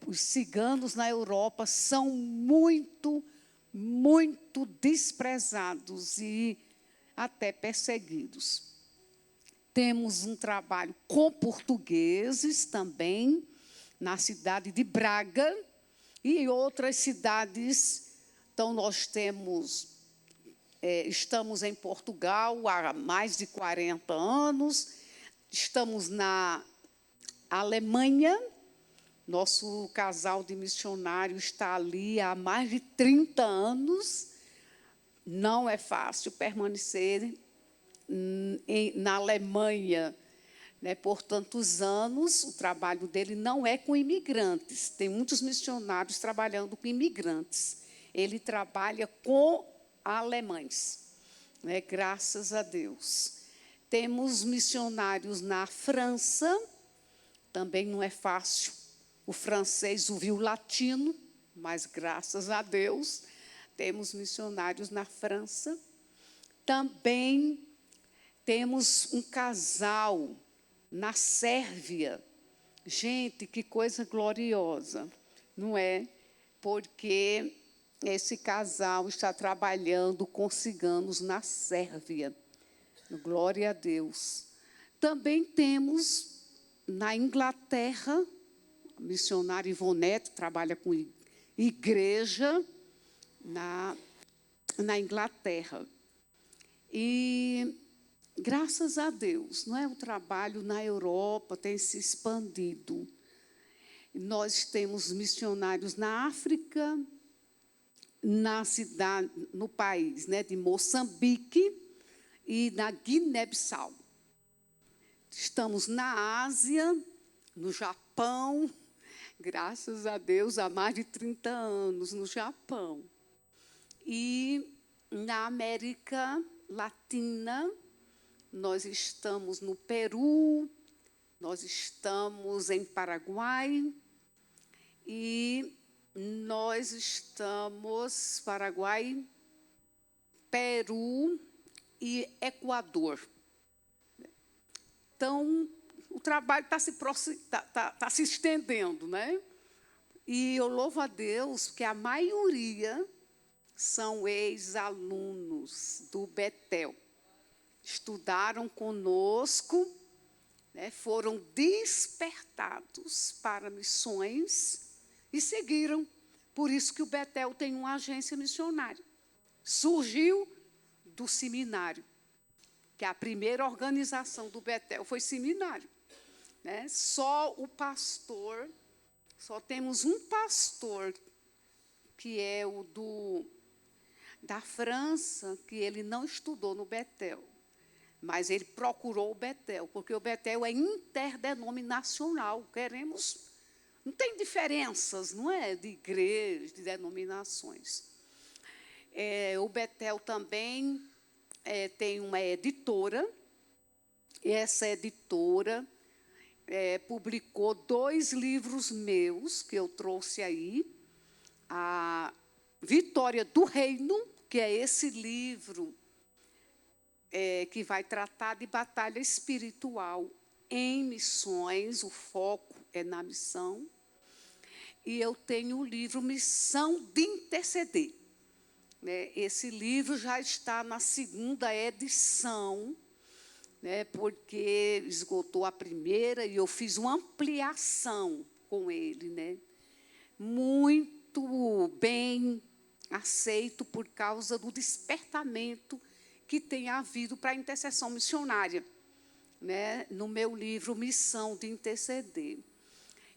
Os ciganos na Europa são muito, muito desprezados e até perseguidos. Temos um trabalho com portugueses também, na cidade de Braga e em outras cidades. Então, nós estamos em Portugal há mais de 40 anos, estamos na Alemanha, nosso casal de missionários está ali há mais de 30 anos. Não é fácil permanecer na Alemanha, né, por tantos anos. O trabalho dele não é com imigrantes. Tem muitos missionários trabalhando com imigrantes. Ele trabalha com alemães, né, graças a Deus. Temos missionários na França, também não é fácil. O francês, o latino, mas graças a Deus, temos missionários na França. Também temos um casal na Sérvia. Gente, que coisa gloriosa, não é? Porque esse casal está trabalhando com ciganos na Sérvia. Glória a Deus. Também temos na Inglaterra, a missionária Ivonete trabalha com igreja na Inglaterra. E graças a Deus, não é? O trabalho na Europa tem se expandido. Nós temos missionários na África, no país, né, de Moçambique e na Guiné-Bissau. Estamos na Ásia, no Japão, graças a Deus, há mais de 30 anos no Japão. E na América Latina, nós estamos no Peru, nós estamos em Paraguai e nós estamos Paraguai, Peru e Equador. Então, o trabalho está se estendendo, né? E eu louvo a Deus que a maioria são ex-alunos do Betel. Estudaram conosco, né, foram despertados para missões e seguiram. Por isso que o Betel tem uma agência missionária. Surgiu do seminário, que a primeira organização do Betel foi seminário, né? Só temos um pastor, que é o da França, que ele não estudou no Betel, mas ele procurou o Betel, porque o Betel é interdenominacional. Não tem diferenças, não é, de igrejas, de denominações. O Betel também tem uma editora, e essa editora publicou 2 livros meus, que eu trouxe aí, a Vitória do Reino, que é esse livro que vai tratar de batalha espiritual em missões, o foco é na missão. E eu tenho o livro Missão de Interceder. Esse livro já está na 2ª edição, né, porque esgotou a primeira e eu fiz uma ampliação com ele, né? Muito bem aceito por causa do despertamento que tem havido para a intercessão missionária, né? No meu livro Missão de Interceder.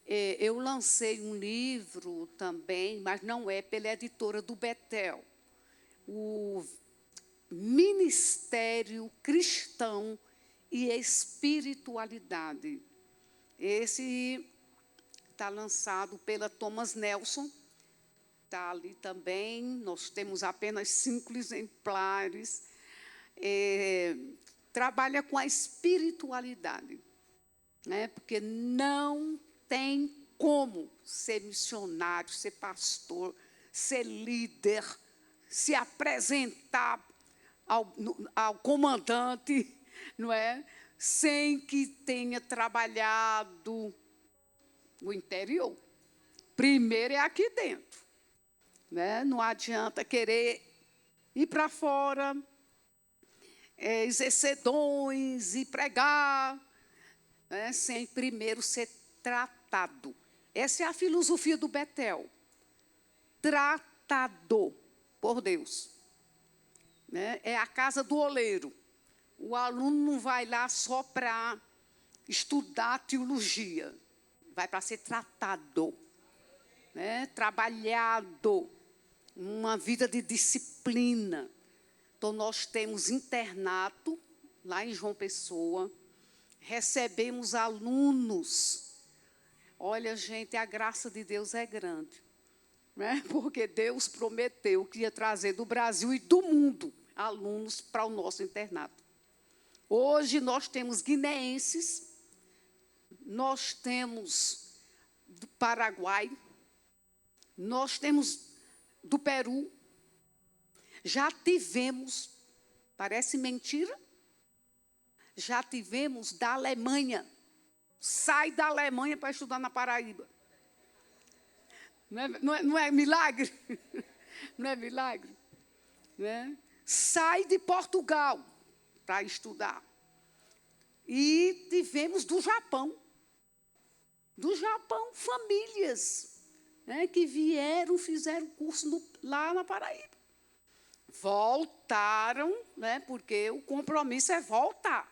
Eu lancei um livro também, mas não é pela editora do Betel, o Ministério Cristão e Espiritualidade. Esse está lançado pela Thomas Nelson, está ali também. Nós temos apenas 5 exemplares. Trabalha com a espiritualidade, né? Porque não tem como ser missionário, ser pastor, ser líder, se apresentar ao comandante, não é? Sem que tenha trabalhado o interior, Primeiro é aqui dentro. Né? Não adianta querer ir para fora, exercer dons e pregar, né? Sem primeiro ser tratado. Essa é a filosofia do Betel. Tratado por Deus. Né? É a casa do oleiro. O aluno não vai lá só para estudar teologia. Vai para ser tratado. Né? Trabalhado. Uma vida de disciplina. Então, nós temos internato lá em João Pessoa. Recebemos alunos. Olha, gente, a graça de Deus é grande. Né? Porque Deus prometeu que ia trazer do Brasil e do mundo alunos para o nosso internato. Hoje nós temos guineenses, nós temos do Paraguai, nós temos do Peru, já tivemos, parece mentira, já tivemos da Alemanha, sai da Alemanha para estudar na Paraíba. Não é milagre? Não é milagre? Né? Sai de Portugal para estudar. E tivemos do Japão. Do Japão, famílias, né, que vieram, fizeram curso lá na Paraíba. Voltaram, né, porque o compromisso é voltar.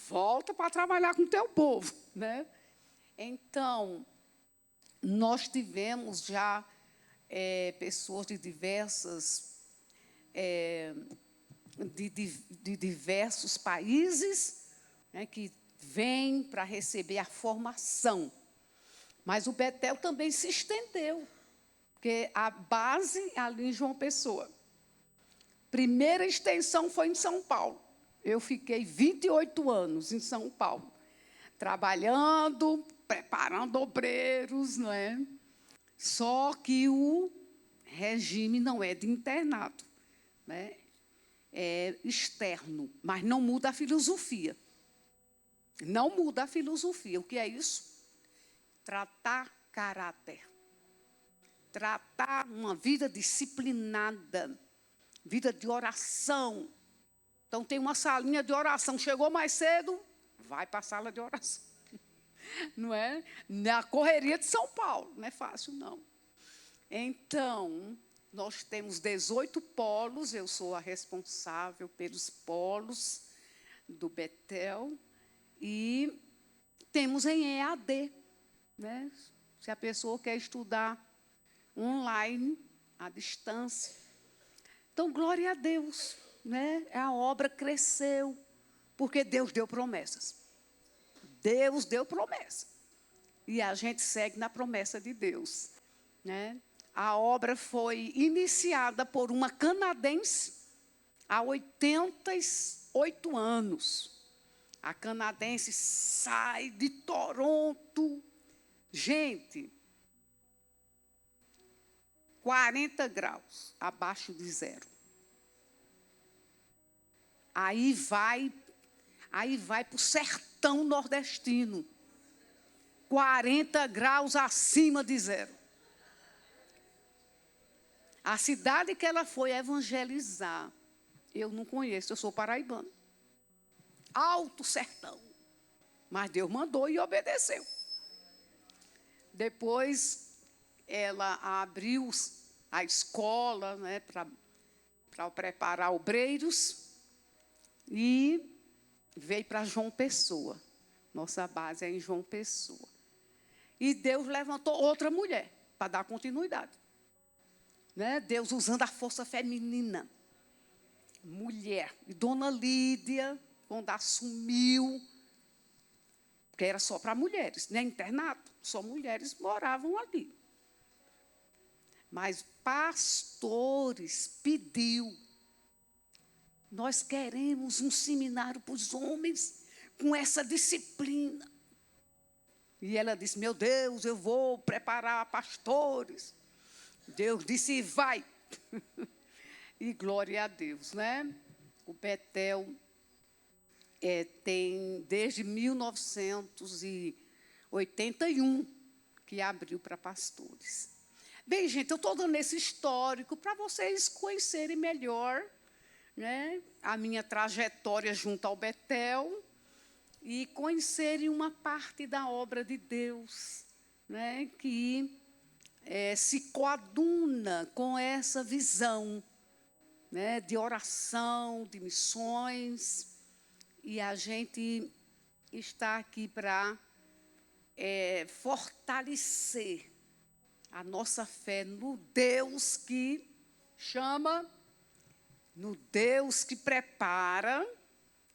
Volta para trabalhar com o teu povo. Né? Então, nós tivemos já pessoas de diversas... de diversos países, né, que vêm para receber a formação. Mas o Betel também se estendeu, porque a base ali em João Pessoa. Primeira extensão foi em São Paulo. Eu fiquei 28 anos em São Paulo, trabalhando, preparando obreiros, não é? Só que o regime não é de internato, né? É externo, mas não muda a filosofia. Não muda a filosofia. O que é isso? Tratar caráter. Tratar uma vida disciplinada, vida de oração. Então, tem uma salinha de oração. Chegou mais cedo, vai para a sala de oração. Não é? Na correria de São Paulo. Não é fácil, não. Então, nós temos 18 polos, eu sou a responsável pelos polos do Betel, e temos em EAD, né? Se a pessoa quer estudar online, à distância. Então, glória a Deus, né? A obra cresceu, porque Deus deu promessas. Deus deu promessa. E a gente segue na promessa de Deus, né? A obra foi iniciada por uma canadense há 88 anos. A canadense sai de Toronto. Gente, 40 graus abaixo de zero. Aí vai para o sertão nordestino. 40 graus acima de zero. A cidade que ela foi evangelizar, eu não conheço, eu sou paraibana. Alto sertão. Mas Deus mandou e obedeceu. Depois, ela abriu a escola, né, para preparar obreiros e veio para João Pessoa. Nossa base é em João Pessoa. E Deus levantou outra mulher para dar continuidade. Né? Deus usando a força feminina. Mulher. E Dona Lídia, quando assumiu, porque era só para mulheres, né? Internato, só mulheres moravam ali. Mas pastores pediu, nós queremos um seminário para os homens com essa disciplina. E ela disse, meu Deus, eu vou preparar pastores. Deus disse, vai. E glória a Deus, né? O Betel tem desde 1981 que abriu para pastores. Bem, gente, eu estou dando esse histórico para vocês conhecerem melhor, né, a minha trajetória junto ao Betel e conhecerem uma parte da obra de Deus, né, que se coaduna com essa visão, né, de oração, de missões. E a gente está aqui para fortalecer a nossa fé no Deus que chama, no Deus que prepara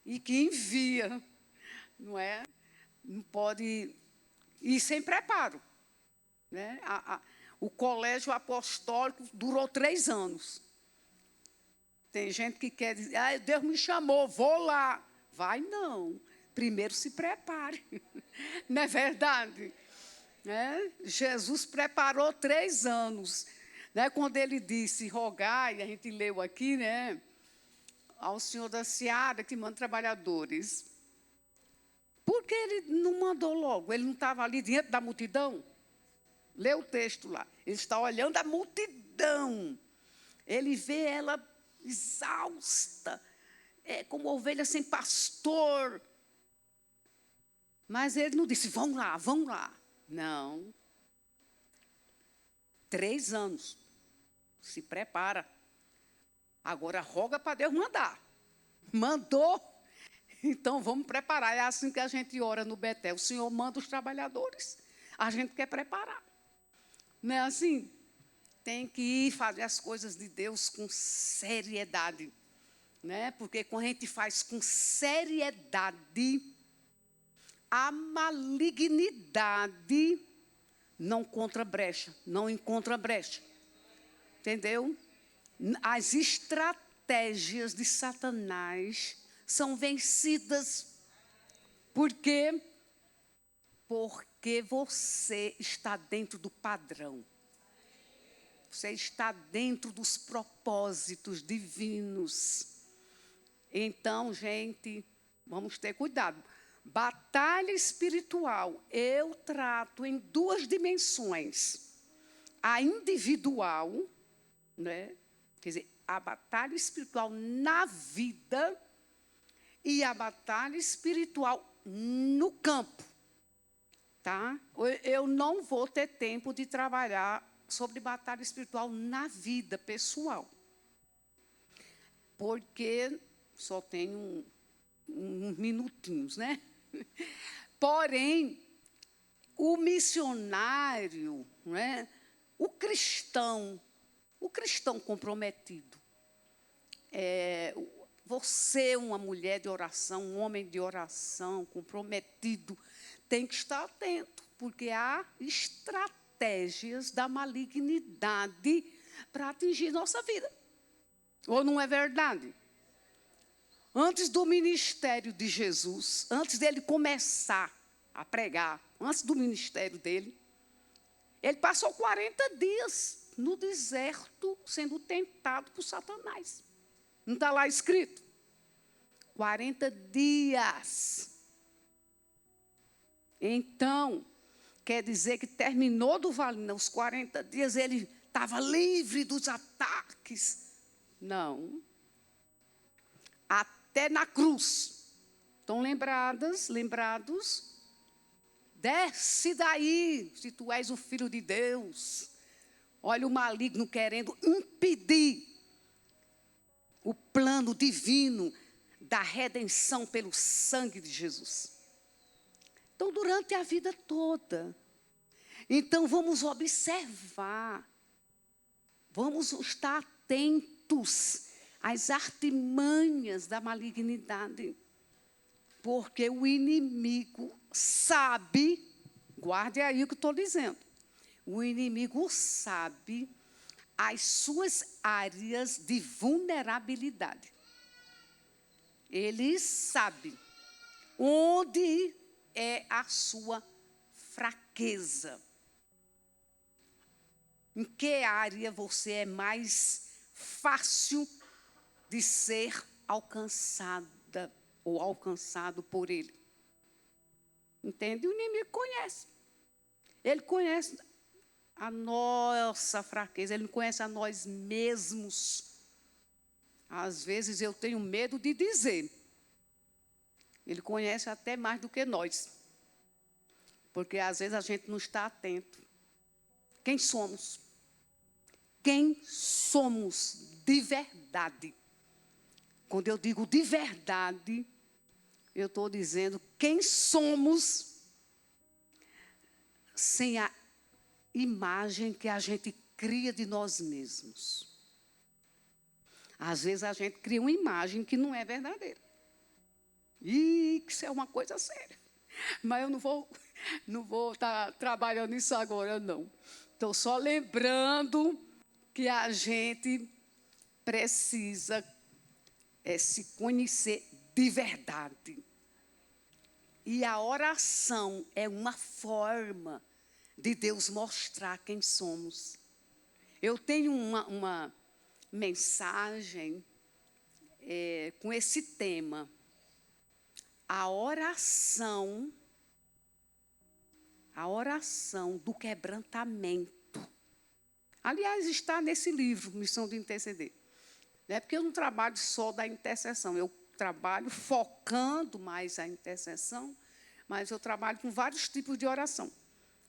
e que envia, não é? Não pode ir sem preparo, né? O colégio apostólico durou 3 anos. Tem gente que quer dizer, Deus me chamou, vou lá. Vai não, primeiro se prepare, não é verdade? Jesus preparou 3 anos, né? Quando ele disse, rogai, a gente leu aqui, né? Ao Senhor da Seara, que manda trabalhadores. Por que ele não mandou logo? Ele não estava ali diante da multidão? Lê o texto lá. Ele está olhando a multidão. Ele vê ela exausta, como ovelha sem pastor. Mas ele não disse, vão lá, vão lá. Não. 3 anos. Se prepara. Agora roga para Deus mandar. Mandou. Então vamos preparar. É assim que a gente ora no Betel. O Senhor manda os trabalhadores. A gente quer preparar. Não é assim? Tem que ir fazer as coisas de Deus com seriedade. Né? Porque quando a gente faz com seriedade, a malignidade não encontra brecha. Entendeu? As estratégias de Satanás são vencidas. Por quê? Porque você está dentro do padrão. Você está dentro dos propósitos divinos. Então, gente, vamos ter cuidado. Batalha espiritual, eu trato em 2 dimensões. A individual, né? Quer dizer, a batalha espiritual na vida e a batalha espiritual no campo. Tá? Eu não vou ter tempo de trabalhar sobre batalha espiritual na vida pessoal. Porque só tenho uns minutinhos, né? Porém, o missionário, né? o cristão comprometido, você, uma mulher de oração, um homem de oração comprometido, tem que estar atento, porque há estratégias da malignidade para atingir nossa vida. Ou não é verdade? Antes do ministério de Jesus, antes dele começar a pregar, antes do ministério dele, ele passou 40 dias no deserto sendo tentado por Satanás. Não está lá escrito? 40 dias. Então, quer dizer que terminou do vale, os 40 dias, ele estava livre dos ataques. Não. Até na cruz. Estão lembrados? Desce daí, se tu és o Filho de Deus. Olha o maligno querendo impedir o plano divino da redenção pelo sangue de Jesus. Então, durante a vida toda. Então, vamos observar. Vamos estar atentos às artimanhas da malignidade. Porque o inimigo sabe, guarde aí o que estou dizendo. O inimigo sabe as suas áreas de vulnerabilidade. Ele sabe onde é a sua fraqueza. Em que área você é mais fácil de ser alcançada ou alcançado por ele? Entende? O inimigo conhece. Ele conhece a nossa fraqueza, Ele conhece a nós mesmos. Às vezes eu tenho medo de dizer. Ele conhece até mais do que nós. Porque às vezes a gente não está atento. Quem somos? Quem somos de verdade? Quando eu digo de verdade, eu estou dizendo quem somos sem a imagem que a gente cria de nós mesmos. Às vezes a gente cria uma imagem que não é verdadeira. E isso é uma coisa séria. Mas eu não vou estar trabalhando nisso agora, não. Estou só lembrando que a gente precisa se conhecer de verdade. E a oração é uma forma de Deus mostrar quem somos. Eu tenho uma mensagem com esse tema. A oração do quebrantamento. Aliás, está nesse livro, Missão de Interceder. Não é porque eu não trabalho só da intercessão, eu trabalho focando mais a intercessão, mas eu trabalho com vários tipos de oração.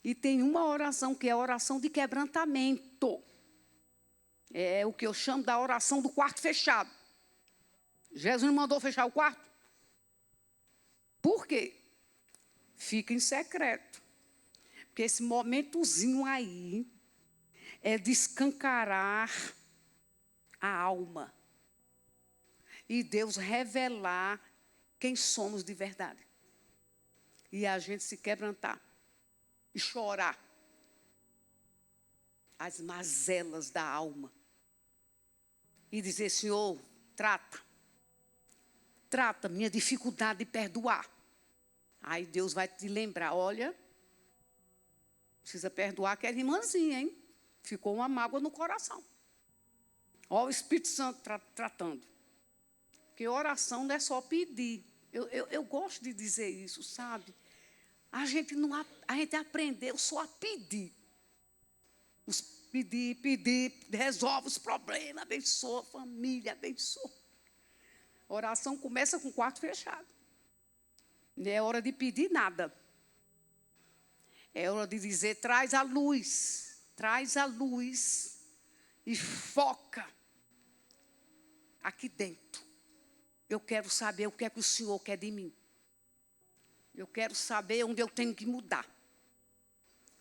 E tem uma oração que é a oração de quebrantamento. É o que eu chamo da oração do quarto fechado. Jesus não mandou fechar o quarto? Por quê? Fica em secreto. Porque esse momentozinho aí é de escancarar a alma. E Deus revelar quem somos de verdade. E a gente se quebrantar. E chorar. As mazelas da alma. E dizer, Senhor, trata minha dificuldade de perdoar. Aí Deus vai te lembrar, olha, precisa perdoar aquela irmãzinha, hein? Ficou uma mágoa no coração. Olha o Espírito Santo tratando. Porque oração não é só pedir. Eu gosto de dizer isso, sabe? A gente aprendeu só a pedir. Pedir, resolve os problemas, abençoa a família, abençoa. Oração começa com o quarto fechado. Não é hora de pedir nada. É hora de dizer, traz a luz e foca aqui dentro. Eu quero saber o que é que o Senhor quer de mim. Eu quero saber onde eu tenho que mudar.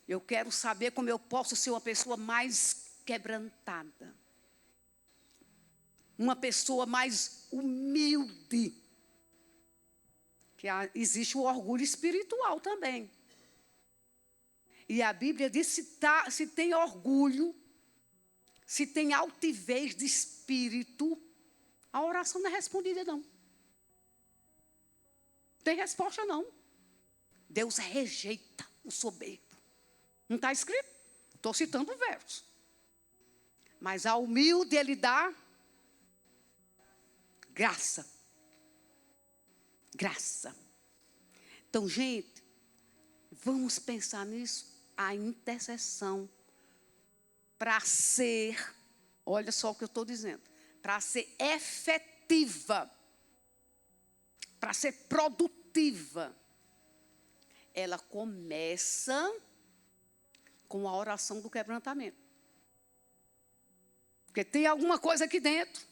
Eu quero saber como eu posso ser uma pessoa mais quebrantada. Uma pessoa mais humilde. Que existe o orgulho espiritual também. E a Bíblia diz se tem orgulho, se tem altivez de espírito, a oração não é respondida, não. Não tem resposta, não. Deus rejeita o soberbo. Não está escrito? Estou citando o verso. Mas ao humilde ele dá graça. Graça. Então, gente, vamos pensar nisso. A intercessão para ser, olha só o que eu estou dizendo, para ser efetiva, para ser produtiva, ela começa com a oração do quebrantamento. Porque tem alguma coisa aqui dentro,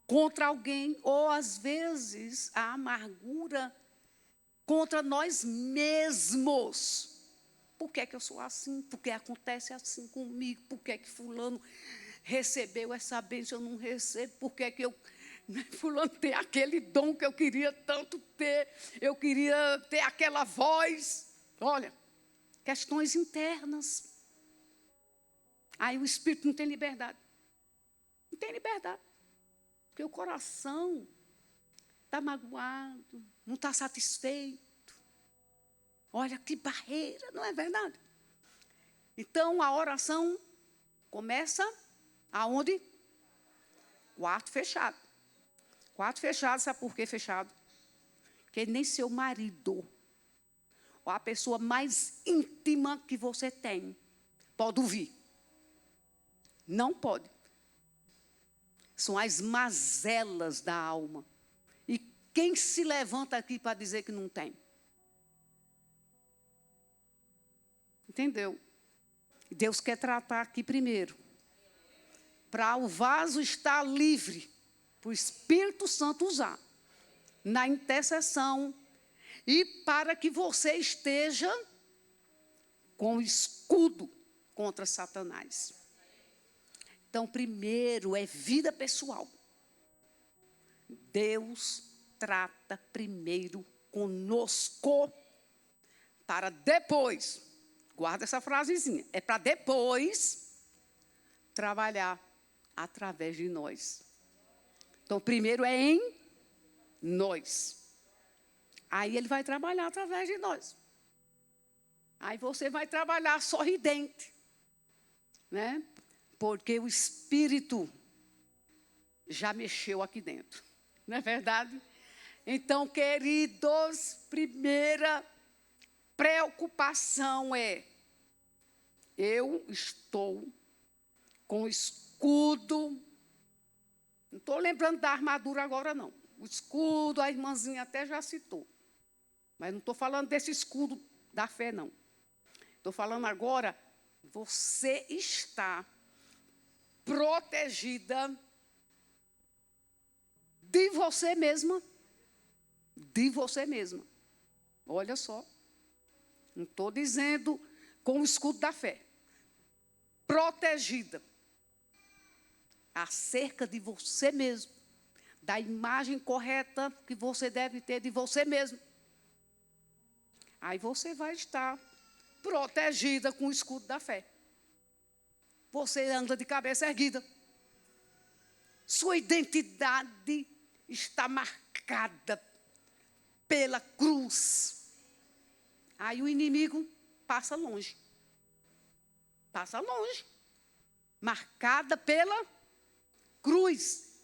contra alguém, ou às vezes a amargura contra nós mesmos. Por que é que eu sou assim? Por que acontece assim comigo? Por que é que fulano recebeu essa bênção, eu não recebo? Por que é que fulano tem aquele dom que eu queria tanto ter? Eu queria ter aquela voz. Olha, questões internas. Aí o espírito não tem liberdade. Não tem liberdade. Porque o coração está magoado, não está satisfeito. Olha que barreira, não é verdade? Então, a oração começa aonde? Quarto fechado. Quarto fechado, sabe por que fechado? Porque nem seu marido ou a pessoa mais íntima que você tem, pode ouvir. Não pode. São as mazelas da alma. E quem se levanta aqui para dizer que não tem? Entendeu? Deus quer tratar aqui primeiro. Para o vaso estar livre, para o Espírito Santo usar. Na intercessão. E para que você esteja com o escudo contra Satanás. Então, primeiro é vida pessoal. Deus trata primeiro conosco, para depois, guarda essa frasezinha, é para depois trabalhar através de nós. Então, primeiro é em nós. Aí ele vai trabalhar através de nós. Aí você vai trabalhar sorridente, né? Porque o Espírito já mexeu aqui dentro, não é verdade? Então, queridos, primeira preocupação é: eu estou com o escudo. Não estou lembrando da armadura agora, não. O escudo, a irmãzinha até já citou. Mas não estou falando desse escudo da fé, não. Estou falando agora, você está protegida de você mesma. De você mesma. Olha só. Não estou dizendo com o escudo da fé. Protegida. Acerca de você mesmo. Da imagem correta que você deve ter de você mesmo. Aí você vai estar protegida com o escudo da fé. Você anda de cabeça erguida. Sua identidade está marcada pela cruz. Aí o inimigo passa longe. Passa longe. Marcada pela cruz.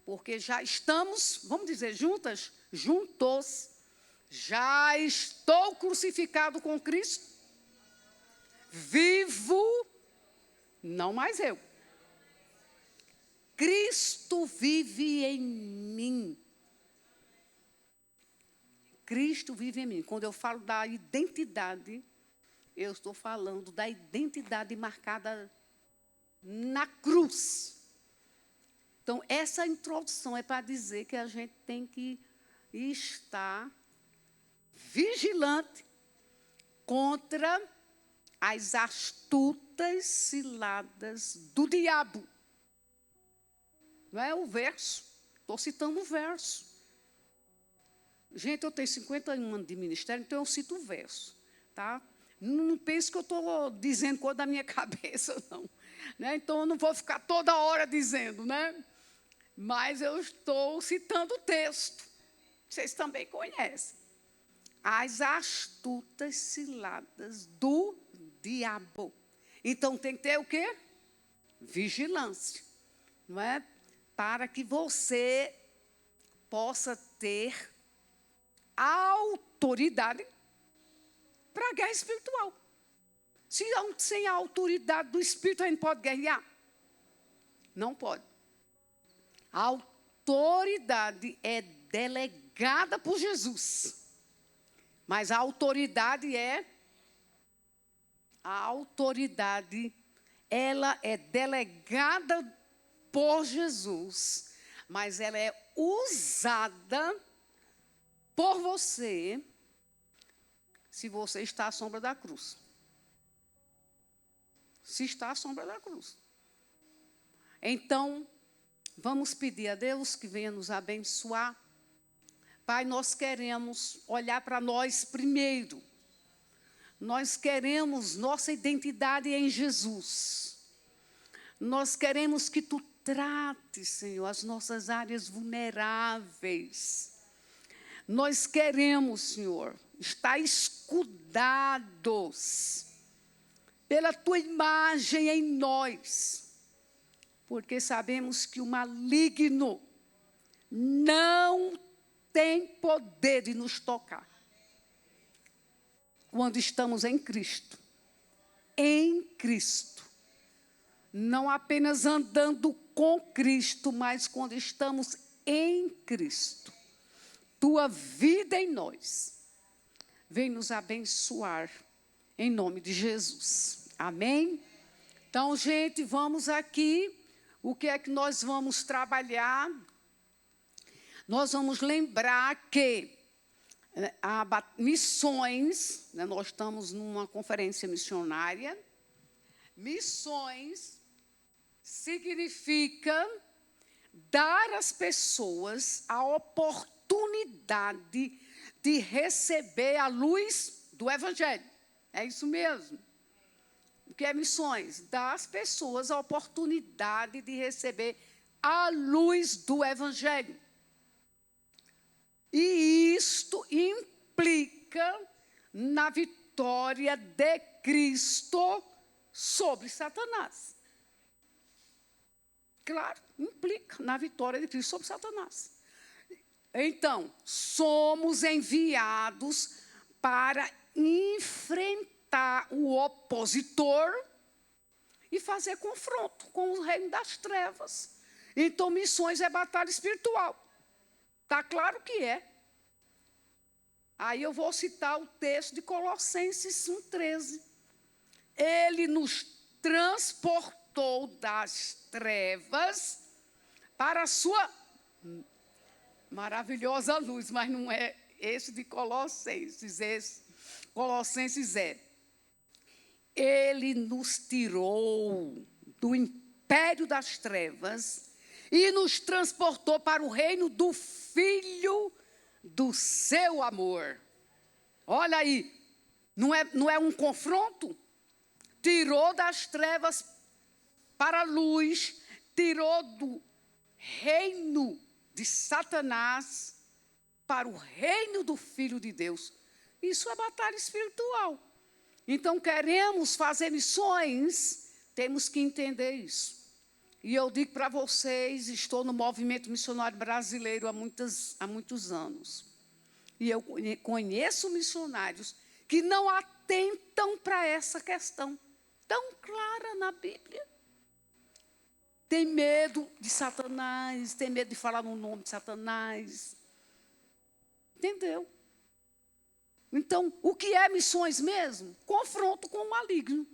Porque já estamos, vamos dizer juntas, juntos. Já estou crucificado com Cristo. Vivo, não mais eu. Cristo vive em mim. Cristo vive em mim. Quando eu falo da identidade, eu estou falando da identidade marcada na cruz. Então, essa introdução é para dizer que a gente tem que estar vigilante contra as astutas ciladas do diabo. Não é o verso. Estou citando o verso. Gente, eu tenho 51 anos de ministério, então eu cito o verso. Tá? Não pense que eu estou dizendo coisa da minha cabeça, não. Né? Então, eu não vou ficar toda hora dizendo, né? Mas eu estou citando o texto. Vocês também conhecem. As astutas ciladas do diabo. Então, tem que ter o quê? Vigilância. Não é? Para que você possa ter autoridade para a guerra espiritual. Sem a autoridade do Espírito, a gente pode guerrear? Não pode. A autoridade é delegada por Jesus. Mas a autoridade, ela é delegada por Jesus. Mas ela é usada por você, se você está à sombra da cruz. Se está à sombra da cruz. Então, vamos pedir a Deus que venha nos abençoar. Pai, nós queremos olhar para nós primeiro. Nós queremos nossa identidade em Jesus. Nós queremos que Tu trates, Senhor, as nossas áreas vulneráveis. Nós queremos, Senhor, estar escudados pela Tua imagem em nós. Porque sabemos que o maligno não tem poder de nos tocar. quando estamos em Cristo. Em Cristo. Não apenas andando com Cristo, mas quando estamos em Cristo. Tua vida em nós vem nos abençoar em nome de Jesus. Amém? Então, gente, vamos aqui. O que é que nós vamos trabalhar? Nós vamos lembrar que missões, né, nós estamos numa conferência missionária. Missões significa dar às pessoas a oportunidade de receber a luz do Evangelho. É isso mesmo. O que é missões? Dar às pessoas a oportunidade de receber a luz do Evangelho. E isto implica na vitória de Cristo sobre Satanás. Claro, implica na vitória de Cristo sobre Satanás. Então, somos enviados para enfrentar o opositor e fazer confronto com o reino das trevas. Então, missões é batalha espiritual. Está claro que é. Aí eu vou citar o texto de Colossenses 1,13. Ele nos transportou das trevas para a sua maravilhosa luz, mas não é esse de Colossenses, esse Colossenses é. Ele nos tirou do império das trevas e nos transportou para o reino do Filho do seu amor. Olha aí, não é um confronto? Tirou das trevas para a luz, tirou do reino de Satanás para o reino do Filho de Deus. Isso é batalha espiritual. Então, queremos fazer missões, temos que entender isso. E eu digo para vocês, estou no movimento missionário brasileiro há muitos anos. E eu conheço missionários que não atentam para essa questão tão clara na Bíblia. Tem medo de Satanás, tem medo de falar no nome de Satanás. Entendeu? Então, o que é missões mesmo? Confronto com o maligno.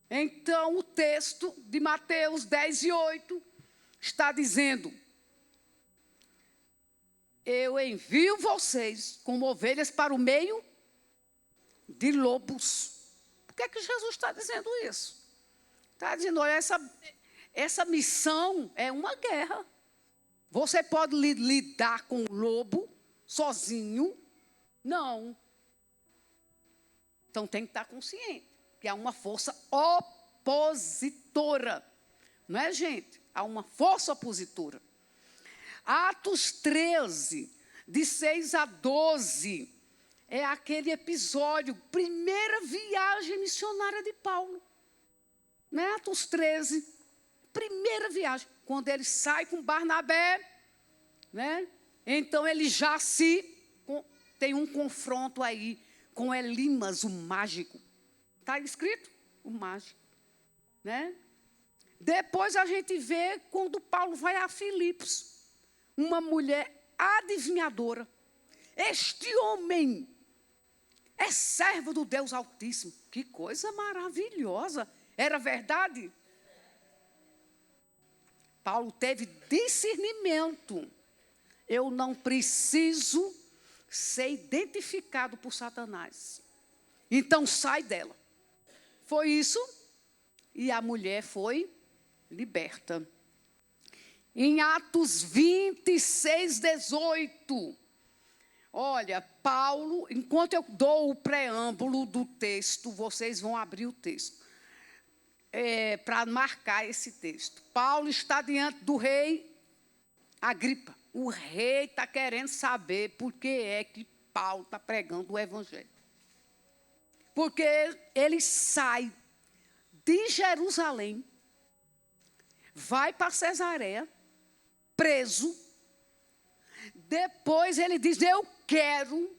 Então, o texto de Mateus 10:8 está dizendo: eu envio vocês como ovelhas para o meio de lobos. Por que é que Jesus está dizendo isso? Está dizendo, olha, essa missão é uma guerra. Você pode lidar com o lobo sozinho? Não. Então tem que estar consciente que há uma força opositora. Não é, gente? Há uma força opositora. Atos 13, de 6 a 12, é aquele episódio, primeira viagem missionária de Paulo. Né? Atos 13, primeira viagem. Quando ele sai com Barnabé, né? Então ele já tem um confronto aí com Elimas, o mágico. Está escrito? O mágico. Né? Depois a gente vê quando Paulo vai a Filipos, uma mulher adivinhadora. Este homem é servo do Deus Altíssimo. Que coisa maravilhosa. Era verdade? Paulo teve discernimento. Eu não preciso ser identificado por Satanás. Então sai dela. Foi isso. E a mulher foi liberta. Em Atos 26, 18. Olha, Paulo, enquanto eu dou o preâmbulo do texto, vocês vão abrir o texto. Para marcar esse texto. Paulo está diante do rei Agripa. O rei está querendo saber por que é que Paulo está pregando o evangelho. Porque ele sai de Jerusalém, vai para Cesareia, preso. Depois ele diz, eu quero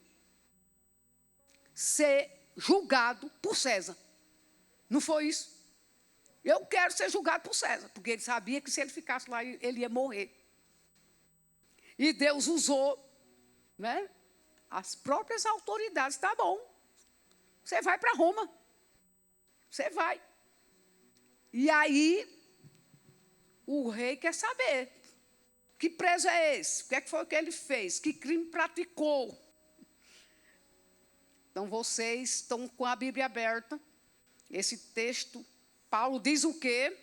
ser julgado por César. Não foi isso? Eu quero ser julgado por César, porque ele sabia que se ele ficasse lá, ele ia morrer. E Deus usou, né, as próprias autoridades. Tá bom, você vai para Roma. Você vai. E aí, o rei quer saber. Que preso é esse? O que foi que ele fez? Que crime praticou? Então, vocês estão com a Bíblia aberta. Esse texto, Paulo diz o quê?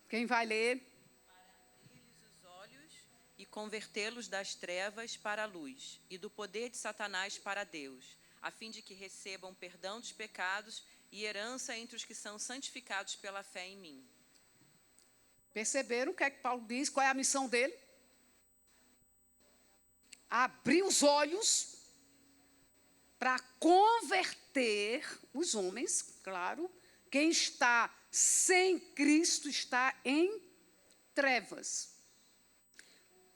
Quem vai ler? Para abrir-lhes os olhos e convertê-los das trevas para a luz, e do poder de Satanás para Deus, a fim de que recebam perdão dos pecados e herança entre os que são santificados pela fé em mim. Perceberam o que é que Paulo diz? Qual é a missão dele? Abrir os olhos para converter os homens, claro. Quem está sem Cristo está em trevas.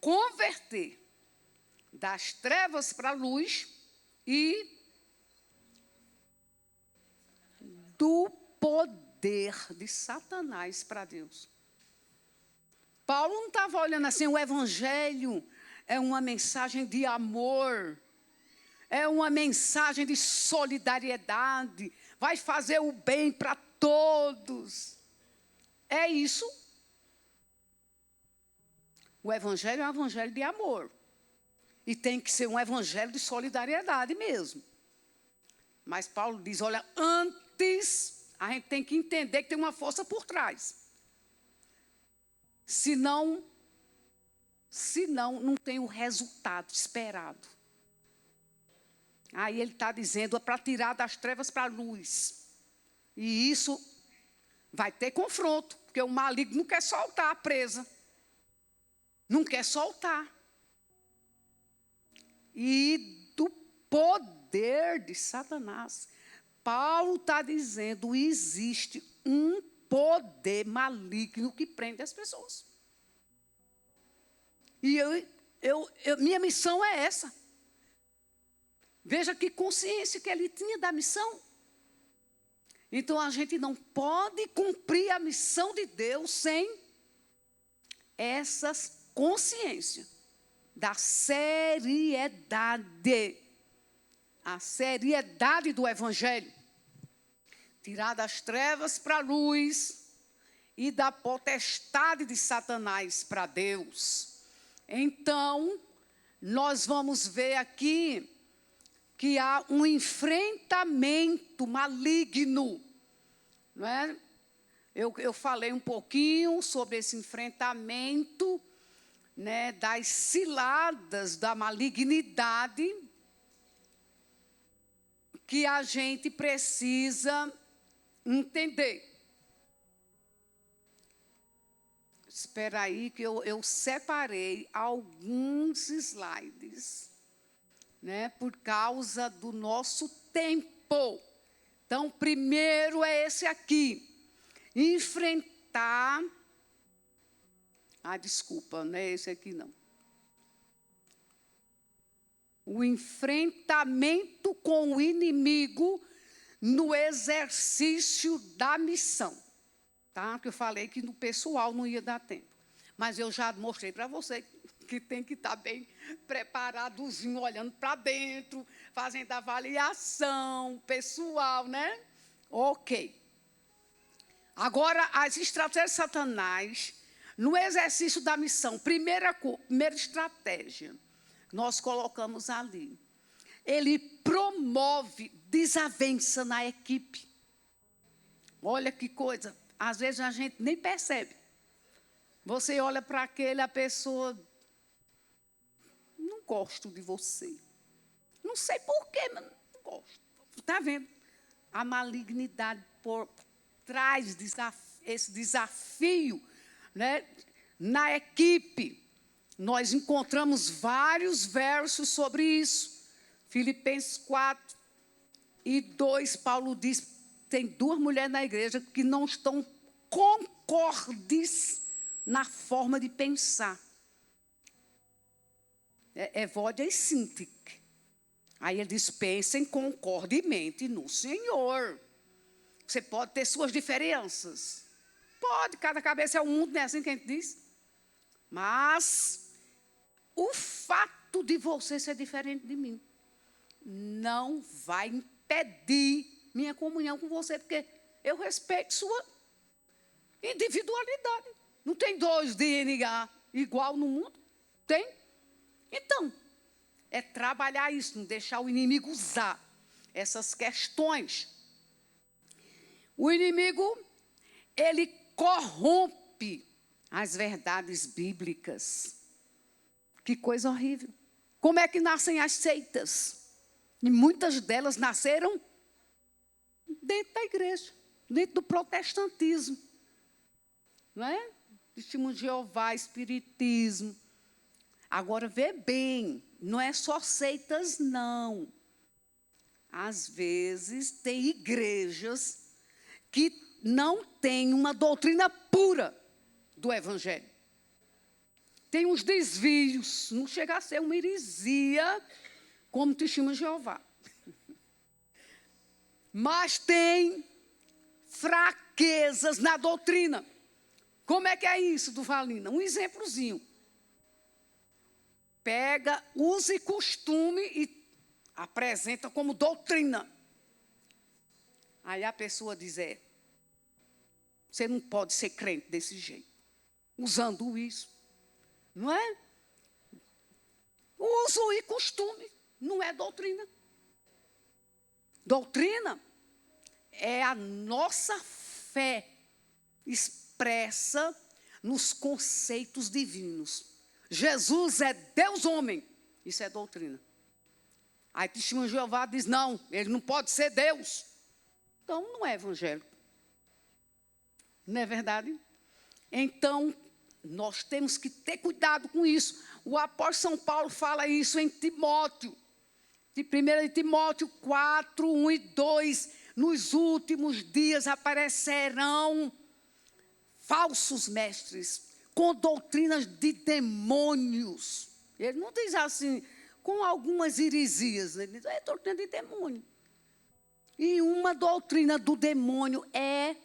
Converter das trevas para a luz e do poder de Satanás para Deus. Paulo não estava olhando assim, o evangelho é uma mensagem de amor, é uma mensagem de solidariedade, vai fazer o bem para todos. É isso. O evangelho é um evangelho de amor. E tem que ser um evangelho de solidariedade mesmo. Mas Paulo diz, olha, antes a gente tem que entender que tem uma força por trás. Senão não tem o resultado esperado. Aí ele está dizendo, é para tirar das trevas para a luz. E isso vai ter confronto, porque o maligno não quer soltar a presa. Não quer soltar. E do poder de Satanás. Paulo está dizendo, existe um poder maligno que prende as pessoas. E minha missão é essa. Veja que consciência que ele tinha da missão. Então, a gente não pode cumprir a missão de Deus sem essas consciências da seriedade. A seriedade do evangelho. Tirar das trevas para a luz e da potestade de Satanás para Deus. Então, nós vamos ver aqui que há um enfrentamento maligno, não é? Eu falei um pouquinho sobre esse enfrentamento, né, das ciladas da malignidade que a gente precisa entender. Espera aí que eu separei alguns slides, né, por causa do nosso tempo. Então, primeiro é esse aqui. Enfrentar... desculpa, não é esse aqui não. O enfrentamento com o inimigo no exercício da missão. Tá? Porque eu falei que no pessoal não ia dar tempo. Mas eu já mostrei para você que tem que estar bem preparadozinho, olhando para dentro, fazendo avaliação pessoal, né? Ok. Agora, as estratégias de Satanás, no exercício da missão, primeira estratégia, nós colocamos ali. Ele promove desavença na equipe. Olha que coisa, às vezes a gente nem percebe. Você olha para aquele, a pessoa, não gosto de você. Não sei porquê, mas não gosto. Está vendo? A malignidade por trás esse desafio, né, na equipe. Nós encontramos vários versos sobre isso. Filipenses 4:2, Paulo diz, tem 2 mulheres na igreja que não estão concordes na forma de pensar. Evódia e Sintique. Aí ele diz, pensem concordemente no Senhor. Você pode ter suas diferenças. Pode, cada cabeça é um mundo, não é assim que a gente diz? Mas o fato de você ser diferente de mim não vai impedir minha comunhão com você, porque eu respeito sua individualidade. Não tem dois DNA igual no mundo? Tem? Então, é trabalhar isso, não deixar o inimigo usar essas questões. O inimigo, ele corrompe as verdades bíblicas. Que coisa horrível. Como é que nascem as seitas? E muitas delas nasceram dentro da igreja, dentro do protestantismo. Não é? Testemunho de Jeová, espiritismo. Agora, vê bem, não é só seitas, não. Às vezes, tem igrejas que não têm uma doutrina pura do Evangelho. Tem uns desvios, não chega a ser uma heresia, como Testemunho de Jeová. Mas tem fraquezas na doutrina. Como é que é isso, Duvalina? Um exemplozinho. Pega, usa e costume e apresenta como doutrina. Aí a pessoa diz, você não pode ser crente desse jeito, usando isso. Não é? Uso e costume, não é doutrina. Doutrina é a nossa fé expressa nos conceitos divinos. Jesus é Deus homem, isso é doutrina. Aí Testemunho de Jeová diz, não, ele não pode ser Deus. Então não é evangélico. Não é verdade? Então, nós temos que ter cuidado com isso. O apóstolo São Paulo fala isso em Timóteo. De 1 Timóteo 4, 1 e 2. Nos últimos dias aparecerão falsos mestres com doutrinas de demônios. Ele não diz assim, com algumas heresias. Ele diz, é doutrina de demônio. E uma doutrina do demônio é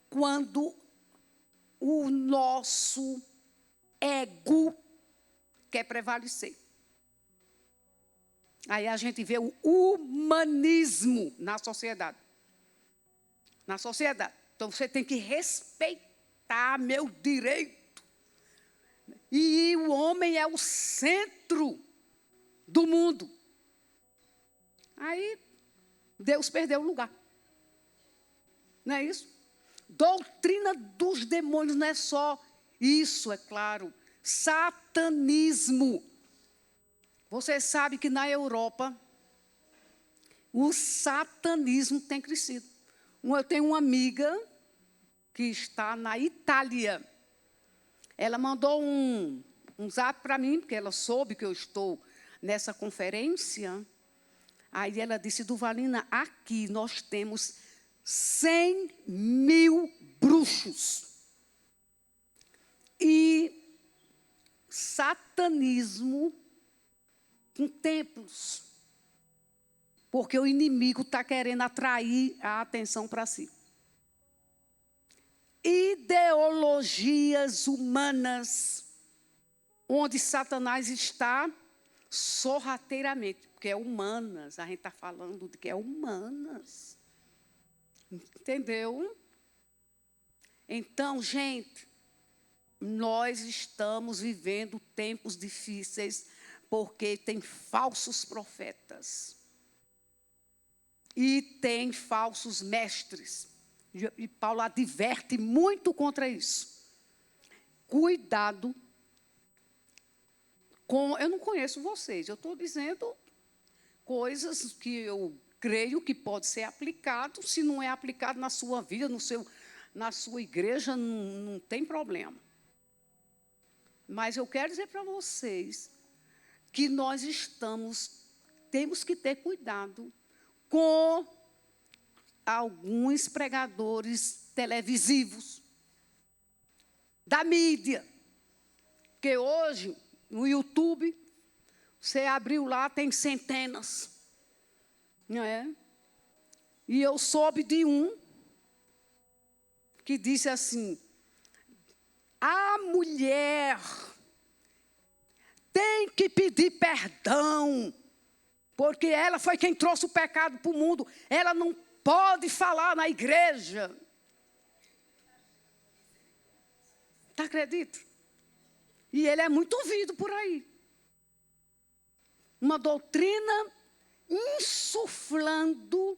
quando o nosso ego quer prevalecer. Aí a gente vê o humanismo na sociedade. Na sociedade. Então você tem que respeitar meu direito. E o homem é o centro do mundo. Aí Deus perdeu o lugar. Não é isso? Doutrina dos demônios não é só isso, é claro. Satanismo. Você sabe que na Europa o satanismo tem crescido. Eu tenho uma amiga que está na Itália. Ela mandou um zap para mim, porque ela soube que eu estou nessa conferência. Aí ela disse, Duvalina, aqui nós temos 100.000 bruxos. E satanismo com templos. Porque o inimigo está querendo atrair a atenção para si. Ideologias humanas, onde Satanás está sorrateiramente, porque é humanas, a gente está falando de que é humanas. Entendeu? Então, gente, nós estamos vivendo tempos difíceis, porque tem falsos profetas. E tem falsos mestres. E Paulo adverte muito contra isso. Cuidado com... Eu não conheço vocês, eu estou dizendo coisas que eu creio que pode ser aplicado. Se não é aplicado na sua vida, na sua igreja, não tem problema. Mas eu quero dizer para vocês que nós temos que ter cuidado com alguns pregadores televisivos, da mídia. Porque hoje, no YouTube, Você abriu lá, tem centenas. Não é? E eu soube de um que disse assim: a mulher tem que pedir perdão, porque ela foi quem trouxe o pecado para o mundo. Ela não pode falar na igreja. Tá, acredita? E ele é muito ouvido por aí. Uma doutrina insuflando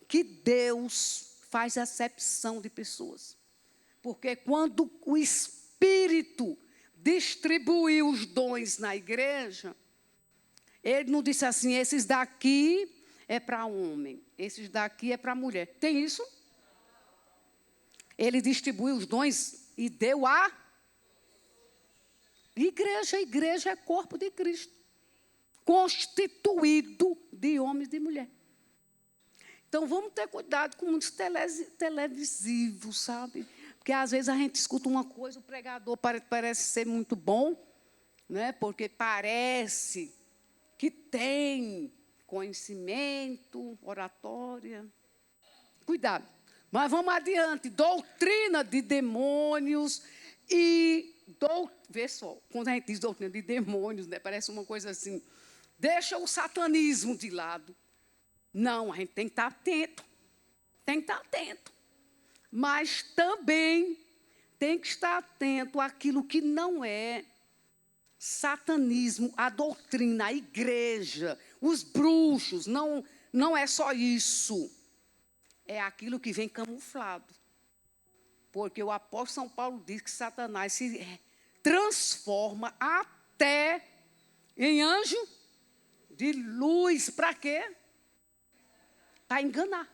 que Deus faz acepção de pessoas. Porque quando o Espírito distribuiu os dons na igreja, ele não disse assim: esses daqui é para homem, esses daqui é para mulher. Tem isso? Ele distribuiu os dons e deu a igreja. A igreja é corpo de Cristo, constituído de homens e de mulher. Então, vamos ter cuidado com muitos televisivos, sabe? Porque, às vezes, a gente escuta uma coisa, o pregador parece ser muito bom, né? Porque parece que tem conhecimento, oratória. Cuidado. Mas vamos adiante. Doutrina de demônios e... Vê só, quando a gente diz doutrina de demônios, né, parece uma coisa assim. Deixa o satanismo de lado. Não, a gente tem que estar atento. Tem que estar atento. Mas também tem que estar atento àquilo que não é satanismo, a doutrina, a igreja, os bruxos. Não é só isso. É aquilo que vem camuflado. Porque o apóstolo São Paulo diz que Satanás se transforma até em anjo de luz. Para quê? Para enganar.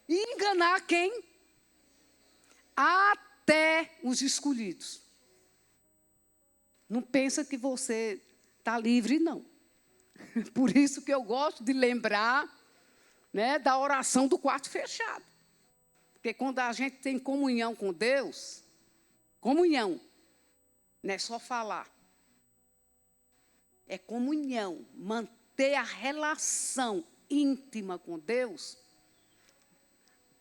E enganar quem? Até os escolhidos. Não pensa que você está livre, não. Por isso que eu gosto de lembrar, né, da oração do quarto fechado. Porque quando a gente tem comunhão com Deus, comunhão, não é só falar. É comunhão, manter a relação íntima com Deus.